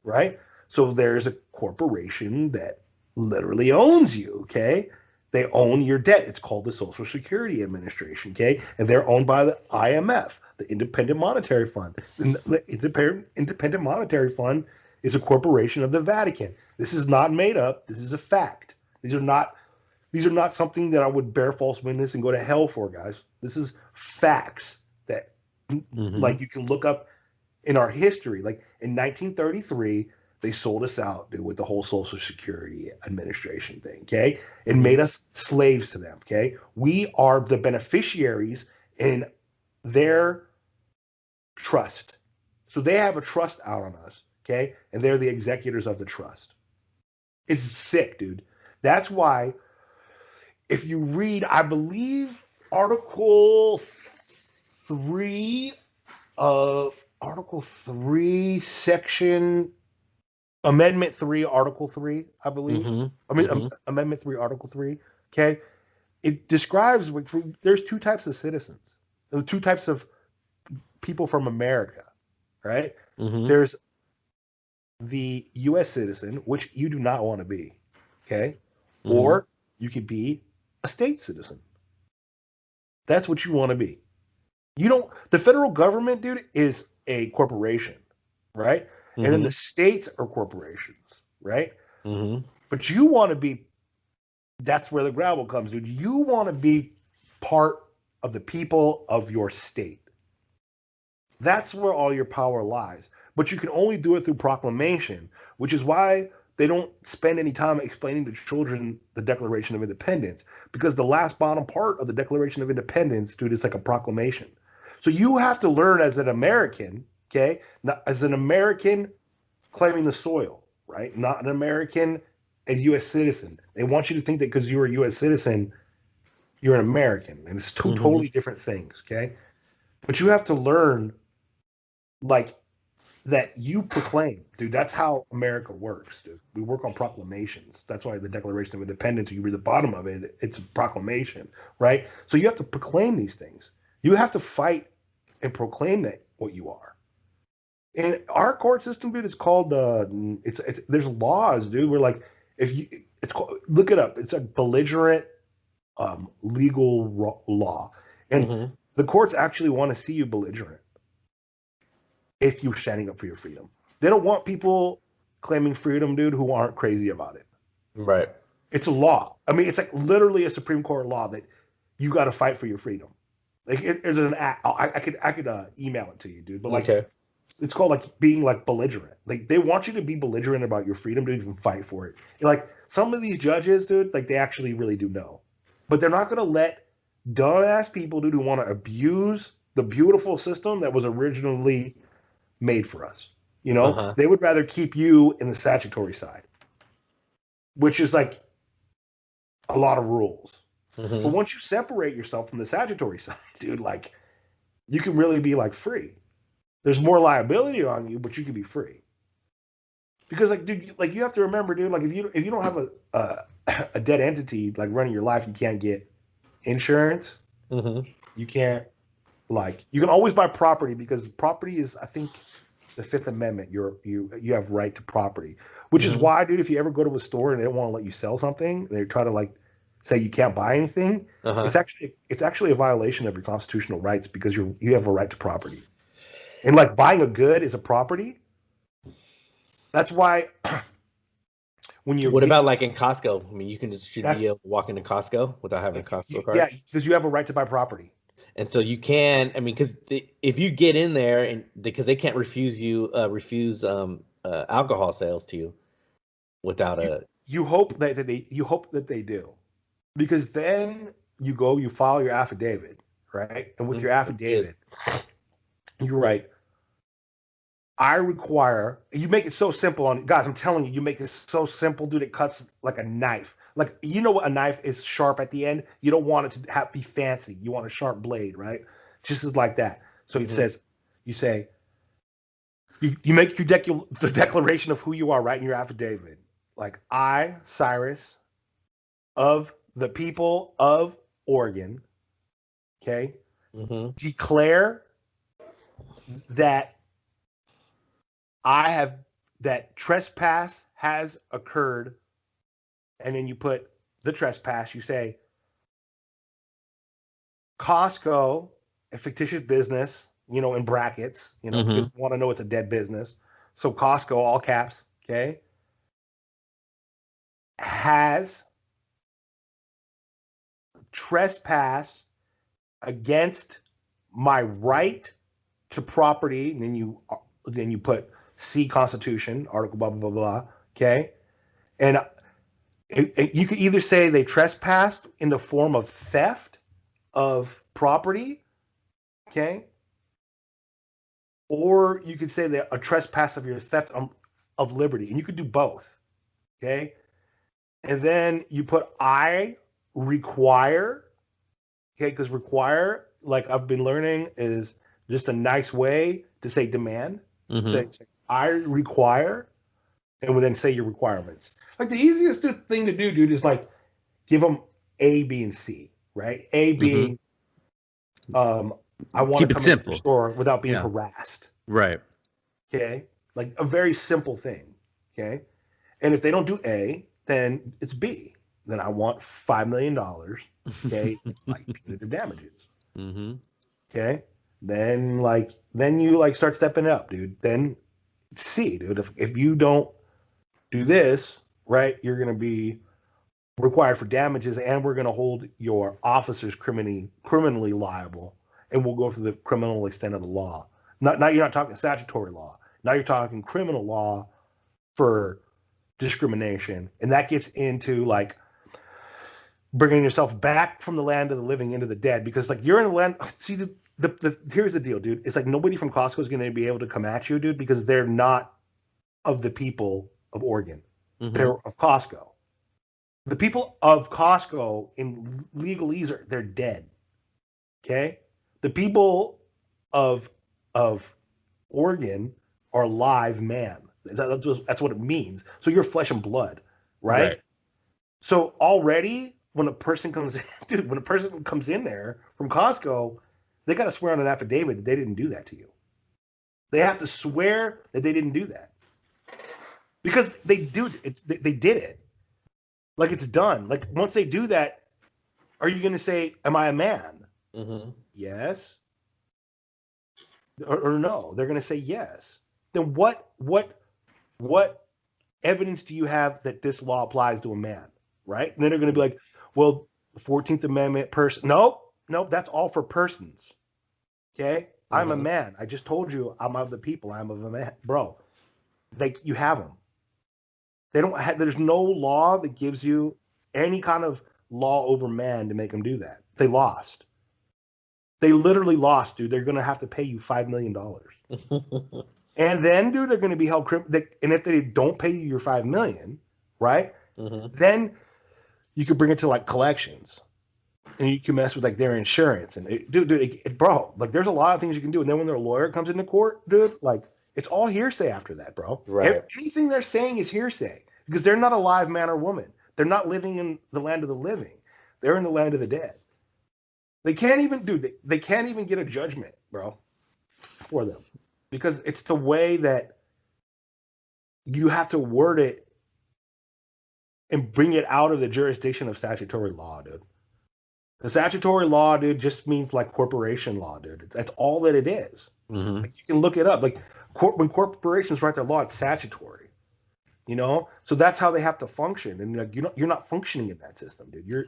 Speaker 3: right? So there's a corporation that literally owns you, okay? They own your debt. It's called the Social Security Administration, okay? And they're owned by the IMF, the Independent Monetary Fund. And the Independent Monetary Fund is a corporation of the Vatican. This is not made up. This is a fact. These are not something that I would bear false witness and go to hell for, guys. This is facts that
Speaker 2: Mm-hmm.
Speaker 3: like you can look up in our history. Like in 1933, they sold us out, dude, with the whole Social Security Administration thing. Okay, it
Speaker 2: Mm-hmm.
Speaker 3: made us slaves to them. Okay, we are the beneficiaries in their trust, so they have a trust out on us. Okay, and they're the executors of the trust. It's sick, dude. That's why if you read, I believe Article 3 Article 3, Section Amendment 3, Article 3, I believe.
Speaker 2: Mm-hmm.
Speaker 3: I mean,
Speaker 2: Mm-hmm.
Speaker 3: Amendment 3, Article 3. Okay. It describes there's two types of citizens, there's two types of people from America, right?
Speaker 2: Mm-hmm.
Speaker 3: There's the U.S. citizen, which you do not want to be, okay?
Speaker 2: Mm-hmm.
Speaker 3: Or you could be a state citizen. That's what you want to be. You don't, the federal government, dude, is a corporation, right? And then the
Speaker 2: Mm-hmm.
Speaker 3: states are corporations, right?
Speaker 2: Mm-hmm.
Speaker 3: But you want to be, that's where the gravel comes, dude. You want to be part of the people of your state. That's where all your power lies. But you can only do it through proclamation, which is why they don't spend any time explaining to children the Declaration of Independence, because the last bottom part of the Declaration of Independence, dude, is like a proclamation. So you have to learn as an American, okay, not as an American claiming the soil, right? Not an American a U.S. citizen. They want you to think that because you're a U.S. citizen, you're an American, and it's 2 totally different things. Okay, but you have to learn like that you proclaim, dude. That's how America works, dude. We work on proclamations. That's why the Declaration of Independence, you read the bottom of it, it's a proclamation, right? So you have to proclaim these things. You have to fight and proclaim that what you are. And our court system, dude, is called it's there's laws, dude. We're like, if you it's called, look it up. It's a belligerent legal law, and the courts actually want to see you belligerent if you're standing up for your freedom. They don't want people claiming freedom, dude, who aren't crazy about it.
Speaker 2: Right.
Speaker 3: It's a law. I mean, it's like literally a Supreme Court law that you got to fight for your freedom. Like there's an act. I could email it to you, dude. But like, it's called like being like belligerent. Like they want you to be belligerent about your freedom to even fight for it. And like some of these judges, dude, like they actually really do know, but they're not gonna let dumbass people, dude, who want to abuse the beautiful system that was originally made for us. You know, they would rather keep you in the statutory side, which is like a lot of rules. But once you separate yourself from the statutory side, dude, like you can really be like free. There's more liability on you, but you can be free. Because like, dude, like you have to remember, dude, like if you don't have a dead entity like running your life, you can't get insurance. You can't you can always buy property because property is, I think, the Fifth Amendment. You have right to property, which is why, dude, if you ever go to a store and they don't want to let you sell something, they try to like say you can't buy anything. It's actually a violation of your constitutional rights because you have a right to property. And like buying a good is a property. That's why when you
Speaker 2: what about like in Costco? I mean, you can just should be able to walk into Costco without having a Costco card.
Speaker 3: Yeah, because you have a right to buy property.
Speaker 2: And so you can, I mean, because if you get in there and because they can't refuse alcohol sales to you without
Speaker 3: you hope that they do, because then you file your affidavit, right? And with your affidavit, you write, I require, you make it so simple on guys, I'm telling you, you make it so simple, dude, it cuts like a knife. Like, you know what, a knife is sharp at the end. You don't want it to be fancy. You want a sharp blade, right? Just as like that. So it says, you say, you make the declaration of who you are, right, in your affidavit. Like, I, Cyrus, of the people of Oregon, okay, declare that that trespass has occurred. And then you put the trespass, you say, Costco, a fictitious business, in brackets, because you want to know it's a dead business. So Costco, all caps, okay, has trespass against my right to property. And then you put C Constitution, article blah, blah, blah, blah, okay? And you could either say they trespassed in the form of theft of property, okay? Or you could say that a trespass of your theft of liberty, and you could do both, okay? And then you put I require, okay? Because require, like I've been learning, is just a nice way to say demand. Say, I require, and then say your requirements. Like the easiest thing to do, dude, is like give them A, B, and C, right? A being, I want to come into your store without being harassed.
Speaker 2: Right.
Speaker 3: Okay. Like a very simple thing. Okay. And if they don't do A, then it's B. Then I want $5 million. Okay. Like punitive damages. Okay. Then you start stepping it up, dude. Then C, dude. If you don't do this, right, you're going to be required for damages, and we're going to hold your officers criminally liable, and we'll go for the criminal extent of the law. Now you're not talking statutory law. Now you're talking criminal law for discrimination, and that gets into like bringing yourself back from the land of the living into the dead, because like you're in the land. See, here's the deal, dude. It's like nobody from Costco is going to be able to come at you, dude, because they're not of the people of Oregon, of Costco. The people of Costco in legalese they're dead. Okay? The people of Oregon are live man. That's what it means. So you're flesh and blood, right? So already when a person comes in, dude, when a person comes in there from Costco, they got to swear on an affidavit that they didn't do that to you. They have to swear that they didn't do that because they did it. Like it's done. Like once they do that, are you going to say, "Am I a man?"
Speaker 2: Mm-hmm.
Speaker 3: Yes. Or no? They're going to say yes. Then what evidence do you have that this law applies to a man? Right? And then they're going to be like, "Well, the 14th Amendment person." Nope. That's all for persons. Okay. I'm a man. I just told you I'm of the people. I'm of a man, bro. Like you have them. They don't have. There's no law that gives you any kind of law over man to make them do that. They lost. They literally lost, dude. They're gonna have to pay you $5 million, and then, dude, they're gonna be held criminal. And if they don't pay you your $5 million, right? Then you could bring it to like collections, and you can mess with like their insurance. And bro, like there's a lot of things you can do. And then when their lawyer comes into court, dude, like it's all hearsay after that, bro.
Speaker 2: Right.
Speaker 3: Anything they're saying is hearsay because they're not a live man or woman. They're not living in the land of the living. They're in the land of the dead. They can't even they can't even get a judgment, bro, for them because it's the way that you have to word it and bring it out of the jurisdiction of statutory law, dude. The statutory law, dude, just means like corporation law, dude. That's all that it is. Like you can look it up. Like when corporations write their law, it's statutory. You know, so that's how they have to function. And like you're not functioning in that system, dude.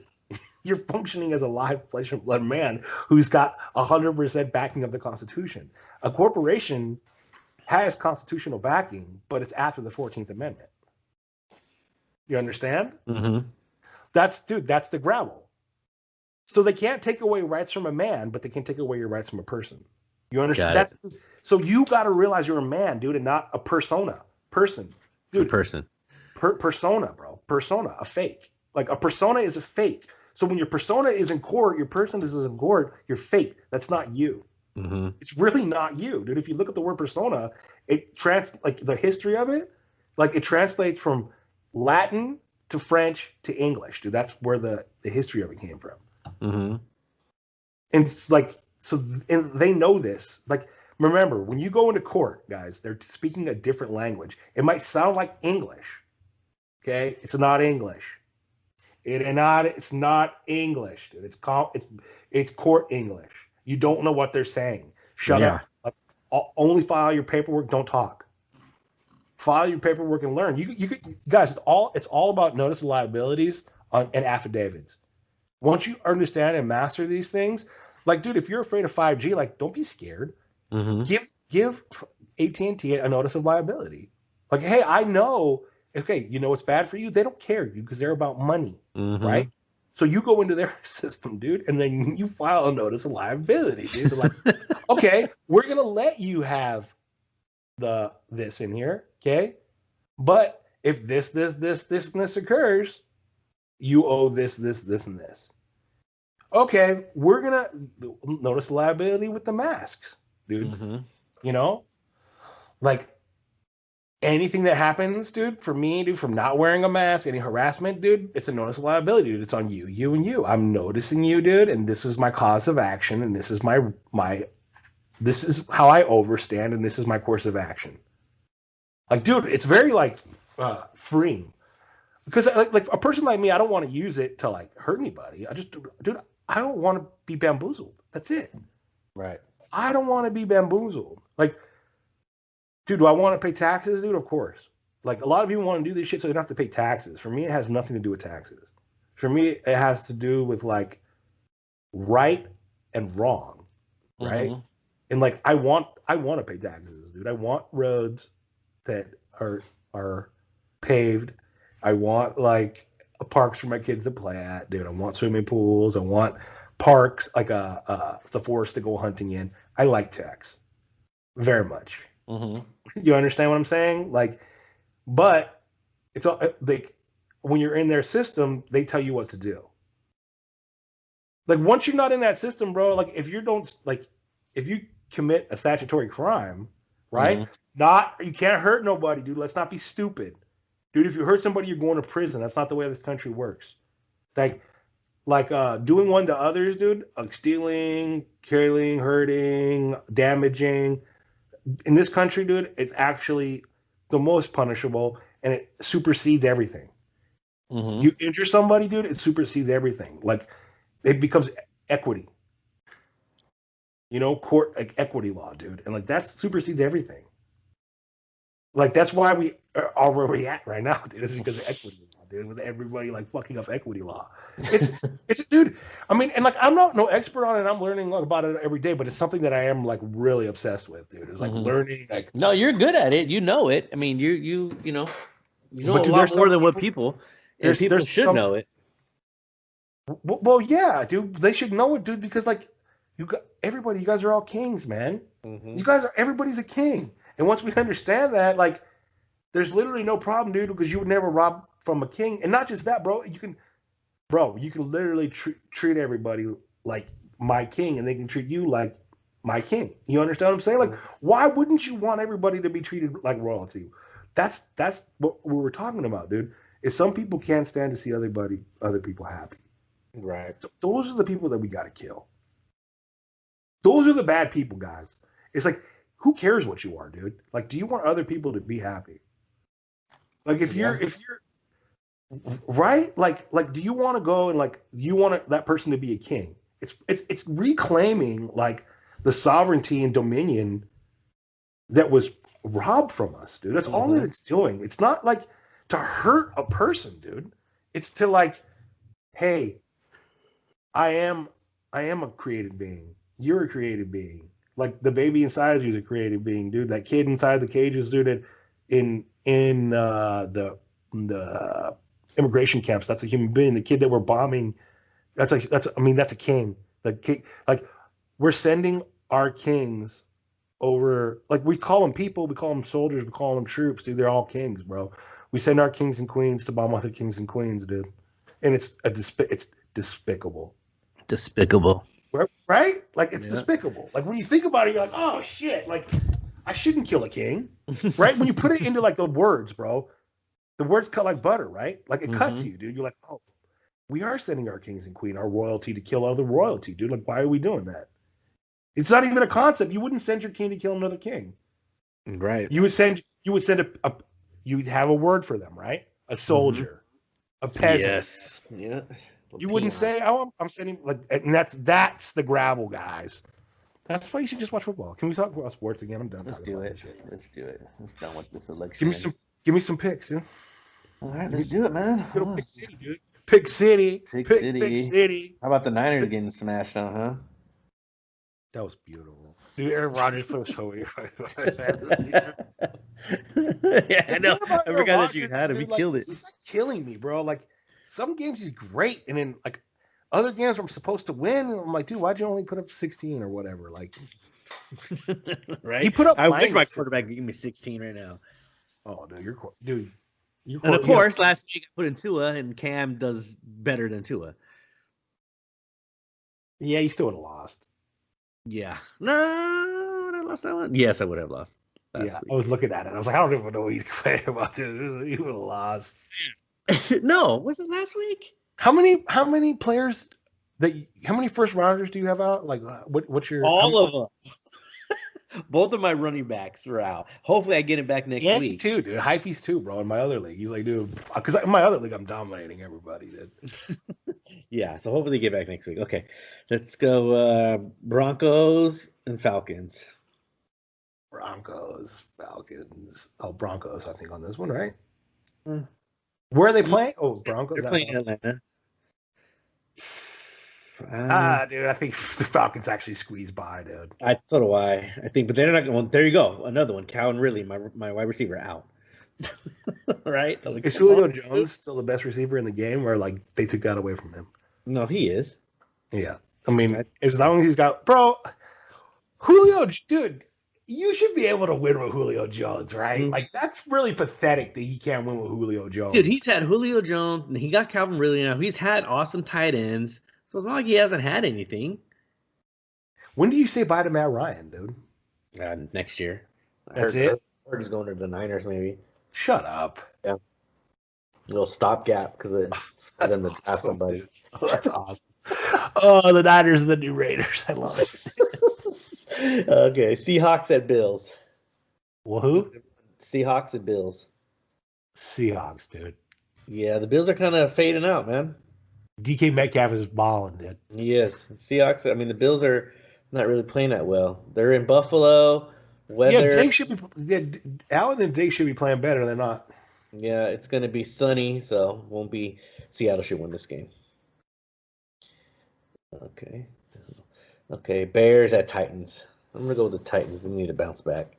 Speaker 3: You're functioning as a live flesh and blood man who's got 100% backing of the Constitution. A corporation has constitutional backing, but it's after the 14th Amendment. You understand? That's the gravel. So they can't take away rights from a man, but they can take away your rights from a person. You understand? So you got to realize you're a man, dude, and not a person, dude. Persona, bro. Persona, a fake. Like a persona is a fake. So when your persona is in court, your person is in court, you're fake. That's not you. It's really not you, dude. If you look at the word persona, like the history of it, like it translates from Latin to French to English, dude. That's where the history of it came from. And it's like, and they know this. Like, remember, when you go into court, guys, they're speaking a different language. It might sound like English. Okay, it's not English. It's not English, dude. It's court English. You don't know what they're saying. Shut up. Like, only file your paperwork. Don't talk. File your paperwork and learn. You guys. It's all about notice of liabilities and affidavits. Once you understand and master these things, like, dude, if you're afraid of 5G, like, don't be scared. Give AT&T a notice of liability. Like, hey, I know. Okay, you know it's bad for you. They don't care you because they're about money, right? So you go into their system, dude, and then you file a notice of liability, dude. They're like, okay, we're gonna let you have this in here, okay? But if this, and this occurs, you owe this, and this. Okay, we're gonna notice liability with the masks, dude. You know, like anything that happens, dude, for me, dude, from not wearing a mask, any harassment, dude, it's a notice of liability, dude. It's on you, and you. I'm noticing you, dude, and this is my cause of action, and this is this is how I overstand, and this is my course of action. Like, dude, it's very like freeing. Because like a person like me, I don't want to use it to like hurt anybody. Dude, I don't want to be bamboozled. That's it.
Speaker 2: Right.
Speaker 3: I don't want to be bamboozled. Like, dude, do I want to pay taxes, dude? Of course. Like a lot of people want to do this shit so they don't have to pay taxes. For me, it has nothing to do with taxes. For me, it has to do with like right and wrong, right? And like I want to pay taxes, dude. I want roads that are paved. I want like parks for my kids to play at, dude. I want swimming pools. I want parks like the forest to go hunting in. I like tax very much. You understand what I'm saying? Like, but it's all like when you're in their system, they tell you what to do. Like once you're not in that system, bro, like if you commit a statutory crime, right?
Speaker 2: Mhm.
Speaker 3: You can't hurt nobody, dude. Let's not be stupid. Dude, if you hurt somebody, you're going to prison. That's not the way this country works. Like doing one to others, dude, like stealing, killing, hurting, damaging. In this country, dude, it's actually the most punishable and it supersedes everything.
Speaker 2: Mhm.
Speaker 3: You injure somebody, dude, it supersedes everything. Like it becomes equity. Court like equity law, dude. And like that supersedes everything. Like that's why we are where we're at right now, dude. It's because of equity law, dude. With everybody like fucking up equity law. It's dude. I mean, and like I'm not no expert on it. I'm learning about it every day, but it's something that I am like really obsessed with, dude. It's like learning. Like
Speaker 2: no, you're good at it. You know it. I mean, you know a
Speaker 3: dude,
Speaker 2: lot more than what people and people
Speaker 3: there's
Speaker 2: should know it.
Speaker 3: Well, yeah, dude. They should know it, dude, because like you guys are all kings, man.
Speaker 2: Mhm.
Speaker 3: You guys are everybody's a king. And once we understand that, like, there's literally no problem, dude, because you would never rob from a king. And not just that, bro. You can literally treat everybody like my king, and they can treat you like my king. You understand what I'm saying? Like, why wouldn't you want everybody to be treated like royalty? That's what we were talking about, dude. Is some people can't stand to see other people happy.
Speaker 2: Right.
Speaker 3: Those are the people that we got to kill. Those are the bad people, guys. It's like, who cares what you are, dude? Like, do you want other people to be happy? Like, if you're right, like, do you want to go and like, you want that person to be a king? It's reclaiming like the sovereignty and dominion that was robbed from us, dude. That's all that it's doing. It's not like to hurt a person, dude. It's to like, hey, I am a created being. You're a created being. Like the baby inside you is a created being, dude. That kid inside the cages, dude. In the immigration camps, that's a human being. The kid that we're bombing, that's a king. Like we're sending our kings over. Like we call them people, we call them soldiers, we call them troops, dude. They're all kings, bro. We send our kings and queens to bomb other kings and queens, dude. And it's despicable.
Speaker 2: Despicable.
Speaker 3: Right? Like it's despicable. Like when you think about it, you're like, oh shit, like I shouldn't kill a king. Right? When you put it into like the words, bro, the words cut like butter, right? Like it cuts you, dude. You're like, oh, we are sending our kings and queen, our royalty to kill other royalty, dude. Like, why are we doing that? It's not even a concept. You wouldn't send your king to kill another king.
Speaker 2: Right.
Speaker 3: You would send you'd have a word for them, right? A soldier, a peasant.
Speaker 2: Yes. Yeah.
Speaker 3: You wouldn't say, "Oh, I'm sending," like, and that's the gravel, guys. That's why you should just watch football. Can we talk about sports again? I'm done.
Speaker 2: Let's do it. Let's do it. Let's done with this election.
Speaker 3: Give me some picks, dude.
Speaker 2: All right, let's do it, man.
Speaker 3: Pick City, dude. Pick City.
Speaker 2: Pick
Speaker 3: City.
Speaker 2: City. How about the Niners getting smashed on, huh?
Speaker 3: That was beautiful. Dude, Aaron Rodgers was so weird.
Speaker 2: Yeah, I know. I forgot that you had him. He killed it.
Speaker 3: He's like killing me, bro. Like some games he's great, and then like other games I'm supposed to win, and I'm like, dude, why'd you only put up 16 or whatever? Like,
Speaker 2: right?
Speaker 3: He put up.
Speaker 2: I wish my quarterback would give me 16 right now.
Speaker 3: Oh, dude,
Speaker 2: and of course, last week I put in Tua, and Cam does better than Tua.
Speaker 3: Yeah, you still would have lost.
Speaker 2: Yeah. No, would I lost that one? Yes, I would have lost.
Speaker 3: Week. I was looking at it. I was like, I don't even know what he's complaining about. He would have lost.
Speaker 2: No, was it last week?
Speaker 3: How many players how many first rounders do you have out? Like, what's your
Speaker 2: all of them? Both of my running backs are out. Hopefully, I get it back next week.
Speaker 3: Too, dude. Hypey's too, bro. In my other league, he's like, dude, because in my other league, I'm dominating everybody, dude.
Speaker 2: Yeah, so hopefully, get back next week. Okay, let's go. Broncos and Falcons.
Speaker 3: Falcons. Oh, Broncos. I think on this one, right? Where are they playing? Oh, Broncos.
Speaker 2: They're playing Atlanta.
Speaker 3: Dude, I think the Falcons actually squeezed by, dude.
Speaker 2: So do I. I think, but they're not going. There you go. Another one. Calvin Ridley, my wide receiver, out. Right? Like,
Speaker 3: is Julio Jones still the best receiver in the game, or like they took that away from him?
Speaker 2: No, he is.
Speaker 3: Yeah, I mean, as long as he's got, bro, Julio, dude. you should be able to win with Julio Jones, right?
Speaker 2: Mhm.
Speaker 3: Like, that's really pathetic that he can't win with Julio Jones.
Speaker 2: Dude, he's had Julio Jones, and he got Calvin Ridley now. He's had awesome tight ends, so it's not like he hasn't had anything.
Speaker 3: When do you say bye to Matt Ryan, dude?
Speaker 2: Next year.
Speaker 3: That's it?
Speaker 2: Heard he's going to the Niners, maybe.
Speaker 3: Shut up.
Speaker 2: A little stopgap because for them to draft
Speaker 3: awesome,
Speaker 2: somebody.
Speaker 3: dude. Oh, that's awesome. Oh, the Niners and the new Raiders. I love it.
Speaker 2: Okay, Seahawks at Bills.
Speaker 3: Well, who?
Speaker 2: Seahawks at Bills.
Speaker 3: Seahawks, dude.
Speaker 2: Yeah, the Bills are kind of fading out, man.
Speaker 3: DK Metcalf is balling, dude.
Speaker 2: Yes, Seahawks. I mean, the Bills are not really playing that well. They're in Buffalo. Weather.
Speaker 3: Yeah, Diggs should be. Yeah, Allen and Diggs should be playing better. They're not.
Speaker 2: Yeah, it's going to be sunny, so won't be. Seattle should win this game. Okay. Okay, Bears at Titans. I'm going to go with the Titans. They need to bounce back.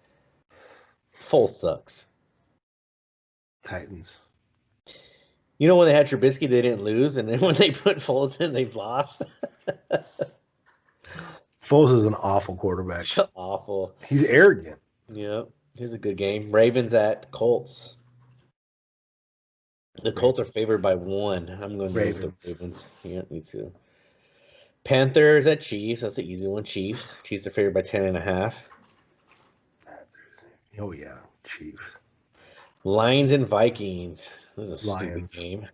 Speaker 2: Foles sucks.
Speaker 3: Titans.
Speaker 2: You know when they had Trubisky, they didn't lose, and then when they put Foles in, they've lost.
Speaker 3: Foles is an awful quarterback.
Speaker 2: Awful.
Speaker 3: He's arrogant.
Speaker 2: Yeah, here's a good game. Ravens at Colts. The Colts are favored by 1. I'm going to go with the Ravens. Yeah, me too. Panthers at Chiefs. That's an easy one. Chiefs. Chiefs are favored by 10.5.
Speaker 3: Oh yeah, Chiefs.
Speaker 2: Lions and Vikings. This is a
Speaker 3: Lions.
Speaker 2: stupid game.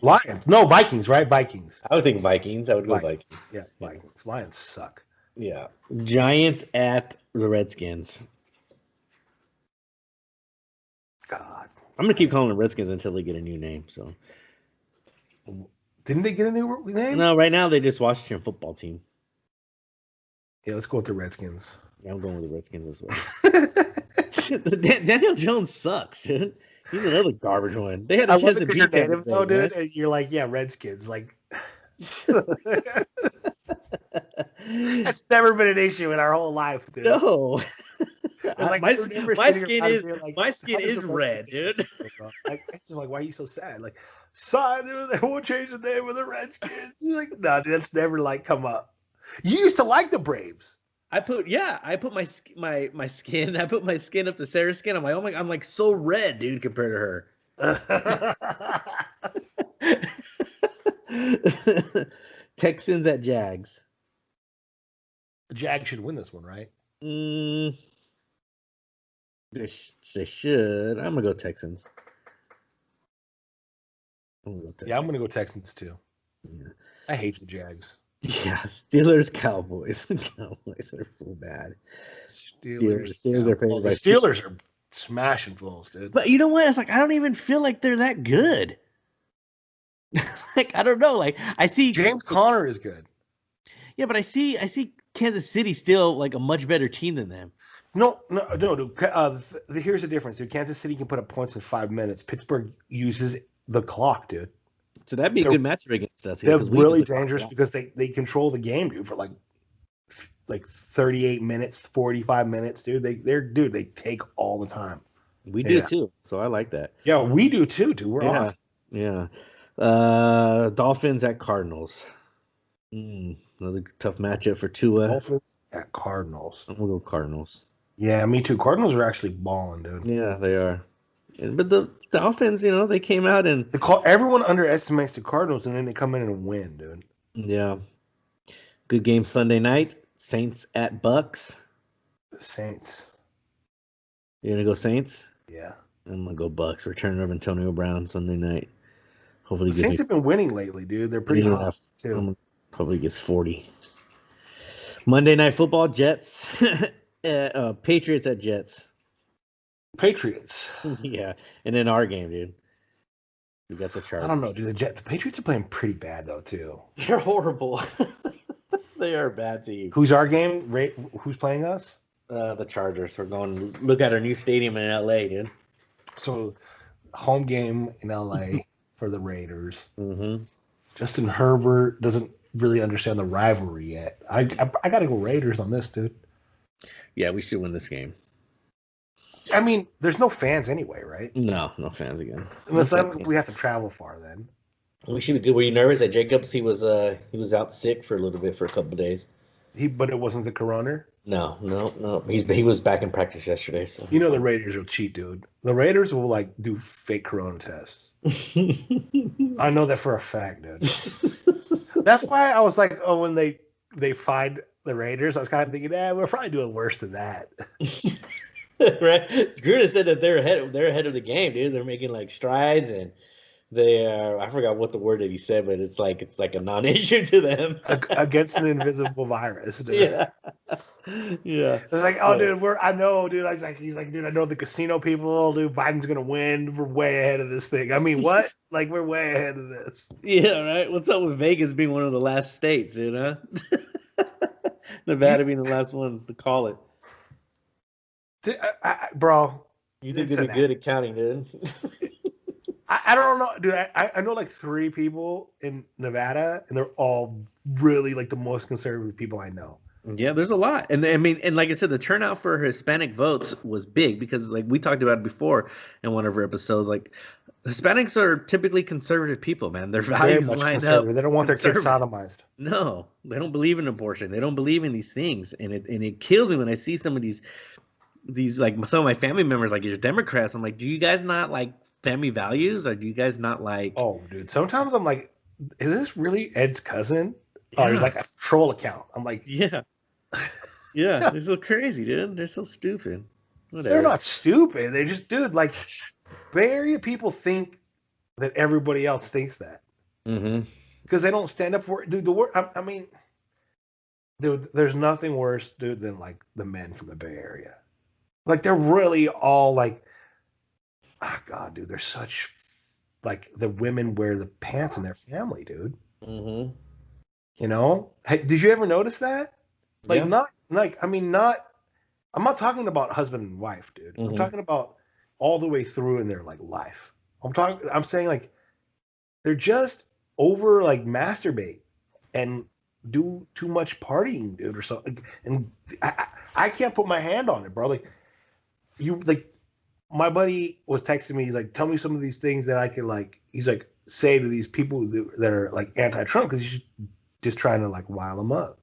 Speaker 3: Lions. No, Vikings, right? Vikings.
Speaker 2: I would think Vikings. I would go Vikings.
Speaker 3: Yeah, Vikings. Lions suck.
Speaker 2: Yeah. Giants at the Redskins.
Speaker 3: God.
Speaker 2: I'm gonna keep calling them Redskins until they get a new name. So.
Speaker 3: Didn't they get a new name?
Speaker 2: No, right now they just Washington football team.
Speaker 3: Yeah, let's go with the Redskins.
Speaker 2: Yeah, I'm going with the Redskins as well. Daniel Jones sucks, dude. He's another garbage one. They had a chance to beat them,
Speaker 3: though, dude. And you're like, yeah, Redskins. Like, that's never been an issue in our whole life, dude.
Speaker 2: No.
Speaker 3: Like,
Speaker 2: my skin is red, dude.
Speaker 3: Like, it's like, why are you so sad? Like, son, dude, they won't change the name of the Redskins. You're like, no, dude, that's never like come up. You used to like the Braves.
Speaker 2: I put my skin. I put my skin up to Sarah's skin. I'm like, oh my, I'm like so red, dude, compared to her. Texans at Jags.
Speaker 3: The Jags should win this one, right?
Speaker 2: They should. I'm gonna go Texans.
Speaker 3: Yeah, I'm gonna go Texans too. Yeah. I hate the Jags.
Speaker 2: Yeah, Steelers, Cowboys. Cowboys are so bad.
Speaker 3: Steelers
Speaker 2: are favored.
Speaker 3: The Steelers are smashing fools, dude.
Speaker 2: But you know what? It's like I don't even feel like they're that good. Like I don't know. Like I see
Speaker 3: James Conner is good.
Speaker 2: Yeah, but I see Kansas City still like a much better team than them.
Speaker 3: No. Dude, here's the difference. Dude, Kansas City can put up points in 5 minutes. Pittsburgh uses the clock, dude.
Speaker 2: So that'd be a good matchup against us.
Speaker 3: They're really dangerous because they control the game, dude, for like 38 minutes, 45 minutes, dude. They take all the time.
Speaker 2: We do too. So I like that.
Speaker 3: Yeah, we do too, dude. We're awesome.
Speaker 2: Yeah. Dolphins at Cardinals. Another tough matchup for Tua.
Speaker 3: Dolphins at Cardinals.
Speaker 2: I'm gonna go Cardinals.
Speaker 3: Yeah, me too. Cardinals are actually balling, dude.
Speaker 2: Yeah, they are. But the Dolphins, they came out and
Speaker 3: everyone underestimates the Cardinals, and then they come in and win, dude.
Speaker 2: Yeah. Good game Sunday night. Saints at Bucks.
Speaker 3: The Saints.
Speaker 2: You're gonna go Saints?
Speaker 3: Yeah.
Speaker 2: I'm gonna go Bucks. Return of Antonio Brown Sunday night. Hopefully,
Speaker 3: the Saints have been winning lately, dude. They're pretty hot too.
Speaker 2: Probably gets 40. Monday Night Football. Jets. Patriots at Jets.
Speaker 3: Patriots.
Speaker 2: Yeah, and then our game, dude. We got the Chargers.
Speaker 3: I don't know, dude. The Patriots are playing pretty bad though, too.
Speaker 2: They're horrible. They are a bad team.
Speaker 3: Who's our game? Who's playing us?
Speaker 2: The Chargers. We're going to look at our new stadium in LA, dude.
Speaker 3: So, home game in LA for the Raiders.
Speaker 2: Mm-hmm.
Speaker 3: Justin Herbert doesn't really understand the rivalry yet. I got to go Raiders on this, dude.
Speaker 2: Yeah, we should win this game.
Speaker 3: I mean, there's no fans anyway, right?
Speaker 2: No fans again.
Speaker 3: Unless we have to travel far then.
Speaker 2: We should be good. Were you nervous at Jacobs? He was out sick for a little bit for a couple of days.
Speaker 3: But it wasn't the corona.
Speaker 2: No. He was back in practice yesterday, so
Speaker 3: You know the Raiders will cheat, dude. The Raiders will like do fake corona tests. I know that for a fact, dude. That's why I was like, oh, when they find the Raiders, I was kind of thinking, we're probably doing worse than that.
Speaker 2: Right? Gruden said that they're ahead of the game, dude. They're making like strides, and they are. I forgot what the word that he said, but it's like a non-issue to them
Speaker 3: Against an invisible virus, dude.
Speaker 2: Yeah, yeah.
Speaker 3: It's like, oh, dude, I know, dude. He's like, dude, I know the casino people, dude. Biden's gonna win. We're way ahead of this thing. I mean, what? Like, we're way ahead of this.
Speaker 2: Yeah, right. What's up with Vegas being one of the last states, you know? Nevada being the last ones to call it.
Speaker 3: Bro,
Speaker 2: you think they're good at counting, dude?
Speaker 3: I don't know, dude. I know like 3 people in Nevada, and they're all really like the most conservative people I know.
Speaker 2: Yeah, there's a lot, and I mean, and like I said, the turnout for Hispanic votes was big because, like we talked about it before in one of our episodes, like Hispanics are typically conservative people, man. Their values line up.
Speaker 3: They don't want their kids sodomized.
Speaker 2: No, they don't believe in abortion. They don't believe in these things, and it kills me when I see some of these like some of my family members, like you're Democrats. I'm like, do you guys not like family values, or do you guys not like?
Speaker 3: Oh, dude. Sometimes I'm like, is this really Ed's cousin? Yeah. Oh, he's like a troll account. I'm like,
Speaker 2: yeah. Yeah, they're so crazy, dude. They're so stupid. Whatever.
Speaker 3: They're not stupid. They just, dude, like, Bay Area people think that everybody else thinks that. Because they don't stand up for it. Dude, I mean, dude, there's nothing worse, dude, than, like, the men from the Bay Area. Like, they're really all, like, oh, God, dude, they're such, like, the women wear the pants in their family, dude. You know? Hey, did you ever notice that? Like, I'm not talking about husband and wife, dude. I'm talking about all the way through in their like life. I'm saying like they're just over like masturbate and do too much partying, dude, or something. And I can't put my hand on it, bro. Like my buddy was texting me. He's like, tell me some of these things that I could like. He's like, say to these people that are like anti-Trump because he's just trying to like rile them up.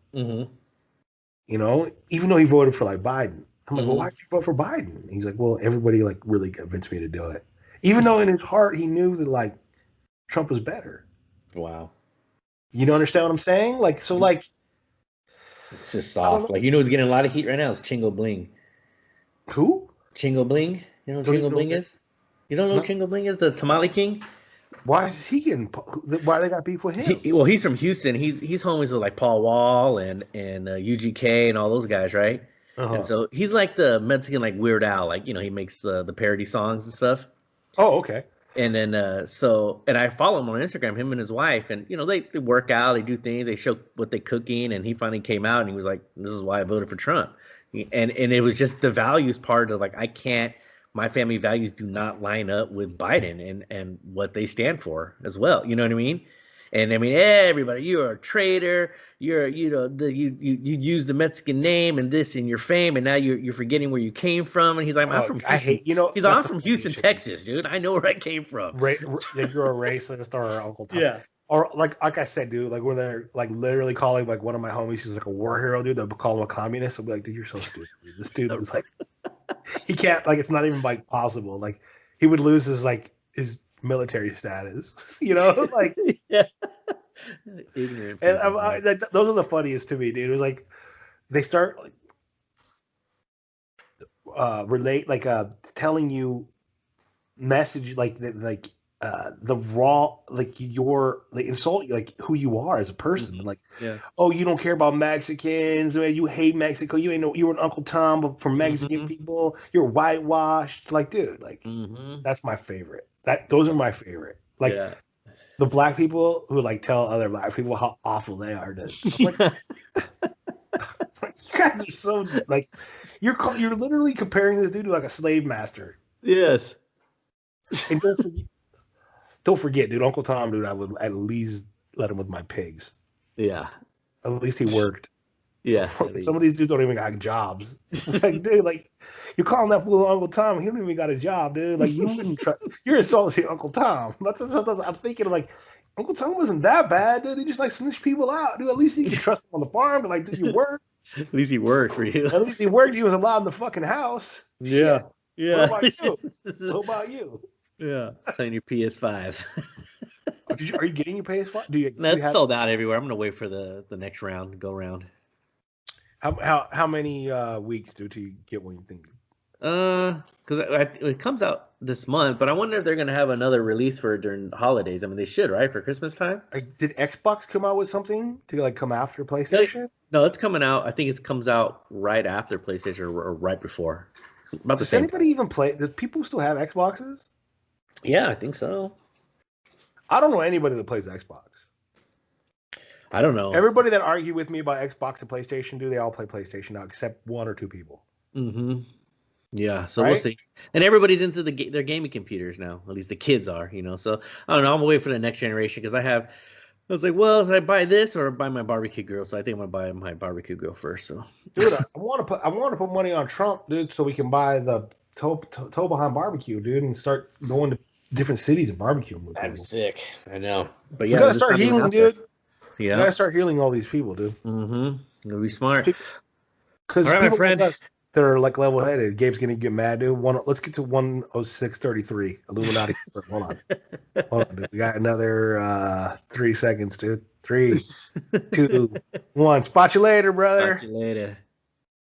Speaker 3: You know, even though he voted for like Biden. I'm like, well, why did you vote for Biden? And he's like, well, everybody like really convinced me to do it. Even though in his heart he knew that like Trump was better.
Speaker 2: Wow.
Speaker 3: You don't understand what I'm saying? Like, so like
Speaker 2: it's just soft. Like, you know who's getting a lot of heat right now is Chingo Bling.
Speaker 3: Who?
Speaker 2: Chingo Bling. You know what Chingo Bling is? You don't know who Chingo Bling is? The Tamale King?
Speaker 3: Why is he getting? Why they got beef with him?
Speaker 2: Well, he's from Houston. He's homies with like Paul Wall and UGK and all those guys, right? And so he's like the Mexican like Weird Al, like you know he makes the parody songs and stuff.
Speaker 3: Oh, okay.
Speaker 2: And then and I follow him on Instagram, him and his wife, and you know they work out, they do things, they show what they're cooking, and he finally came out and he was like, "This is why I voted for Trump," and it was just the values part of like I can't. My family values do not line up with Biden and what they stand for as well. You know what I mean? And I mean, everybody, you're a traitor. You use the Mexican name and this in your fame, and now you're forgetting where you came from. And he's like, I'm from Houston. I'm from Houston, Texas, dude. I know where I came from.
Speaker 3: If you're a racist or Uncle Tom. Yeah. Or like I said, dude, like when they're like literally calling like one of my homies who's like a war hero, dude, they'll call him a communist. I'll be like, dude, you're so stupid. Dude. This dude is like, he can't, like, it's not even like possible. Like he would lose his military status, you know, like
Speaker 2: yeah. Ignorant.
Speaker 3: And those are the funniest to me, dude. It was like they start telling you message like the raw, like they insult you, like who you are as a person. Like, oh, you don't care about Mexicans, man, you hate Mexico, you ain't you're an Uncle Tom, but for Mexican people, you're whitewashed. Like, dude, like that's my favorite. Those are my favorite. Like the black people who like tell other black people how awful they are. Like, you guys are so like you're literally comparing this dude to like a slave master.
Speaker 2: Yes.
Speaker 3: And don't forget, dude, Uncle Tom, dude, I would at least let him with my pigs.
Speaker 2: Yeah.
Speaker 3: At least he worked.
Speaker 2: Yeah.
Speaker 3: Some of these dudes don't even got jobs. Like, dude, like, you're calling that fool Uncle Tom. He don't even got a job, dude. Like, you wouldn't trust. You're insulting Uncle Tom. Sometimes I'm thinking, like, Uncle Tom wasn't that bad, dude. He just like snitched people out, dude. At least he could trust him on the farm to like do your work.
Speaker 2: At least he worked for you.
Speaker 3: At least he worked. He was allowed in the fucking house.
Speaker 2: Yeah.
Speaker 3: Shit.
Speaker 2: Yeah.
Speaker 3: What about you? What about you?
Speaker 2: Yeah. Playing your PS5.
Speaker 3: Are you getting your PS5?
Speaker 2: That's sold out everywhere. I'm gonna wait for the next round, go round.
Speaker 3: How many weeks do you get one you think?
Speaker 2: Because it comes out this month, but I wonder if they're gonna have another release for it during the holidays. I mean, they should, right, for Christmas time.
Speaker 3: Did Xbox come out with something to like come after PlayStation?
Speaker 2: No, it's coming out. I think it comes out right after PlayStation or right before. About the
Speaker 3: Does
Speaker 2: same
Speaker 3: anybody
Speaker 2: time.
Speaker 3: even play? Does people still have Xboxes?
Speaker 2: Yeah, I think so.
Speaker 3: I don't know anybody that plays Xbox.
Speaker 2: I don't know.
Speaker 3: Everybody that argue with me about Xbox and PlayStation, they all play PlayStation now, except one or two people.
Speaker 2: Mm-hmm. Yeah, so
Speaker 3: Right?
Speaker 2: we'll see. And everybody's into their gaming computers now. At least the kids are, So I don't know. I'm gonna wait for the next generation because I was like, well, should I buy this or buy my barbecue grill? So I think I'm gonna buy my barbecue grill first. So,
Speaker 3: dude, I want to put money on Trump, dude, so we can buy the toe behind barbecue, dude, and start going to different cities and barbecuing with
Speaker 2: that'd be
Speaker 3: people.
Speaker 2: sick. I know, but
Speaker 3: You
Speaker 2: yeah,
Speaker 3: gotta start healing, dude.
Speaker 2: Yeah,
Speaker 3: you gotta start healing all these people, dude.
Speaker 2: Mm-hmm. It'll be smart.
Speaker 3: Because
Speaker 2: right,
Speaker 3: people like us, they're like level headed. Gabe's gonna get mad, dude. Let's get to 106.33. Illuminati. Hold on, dude. We got another 3 seconds, dude. 3, 2, 1. Spot you later, brother.
Speaker 2: Spot you later.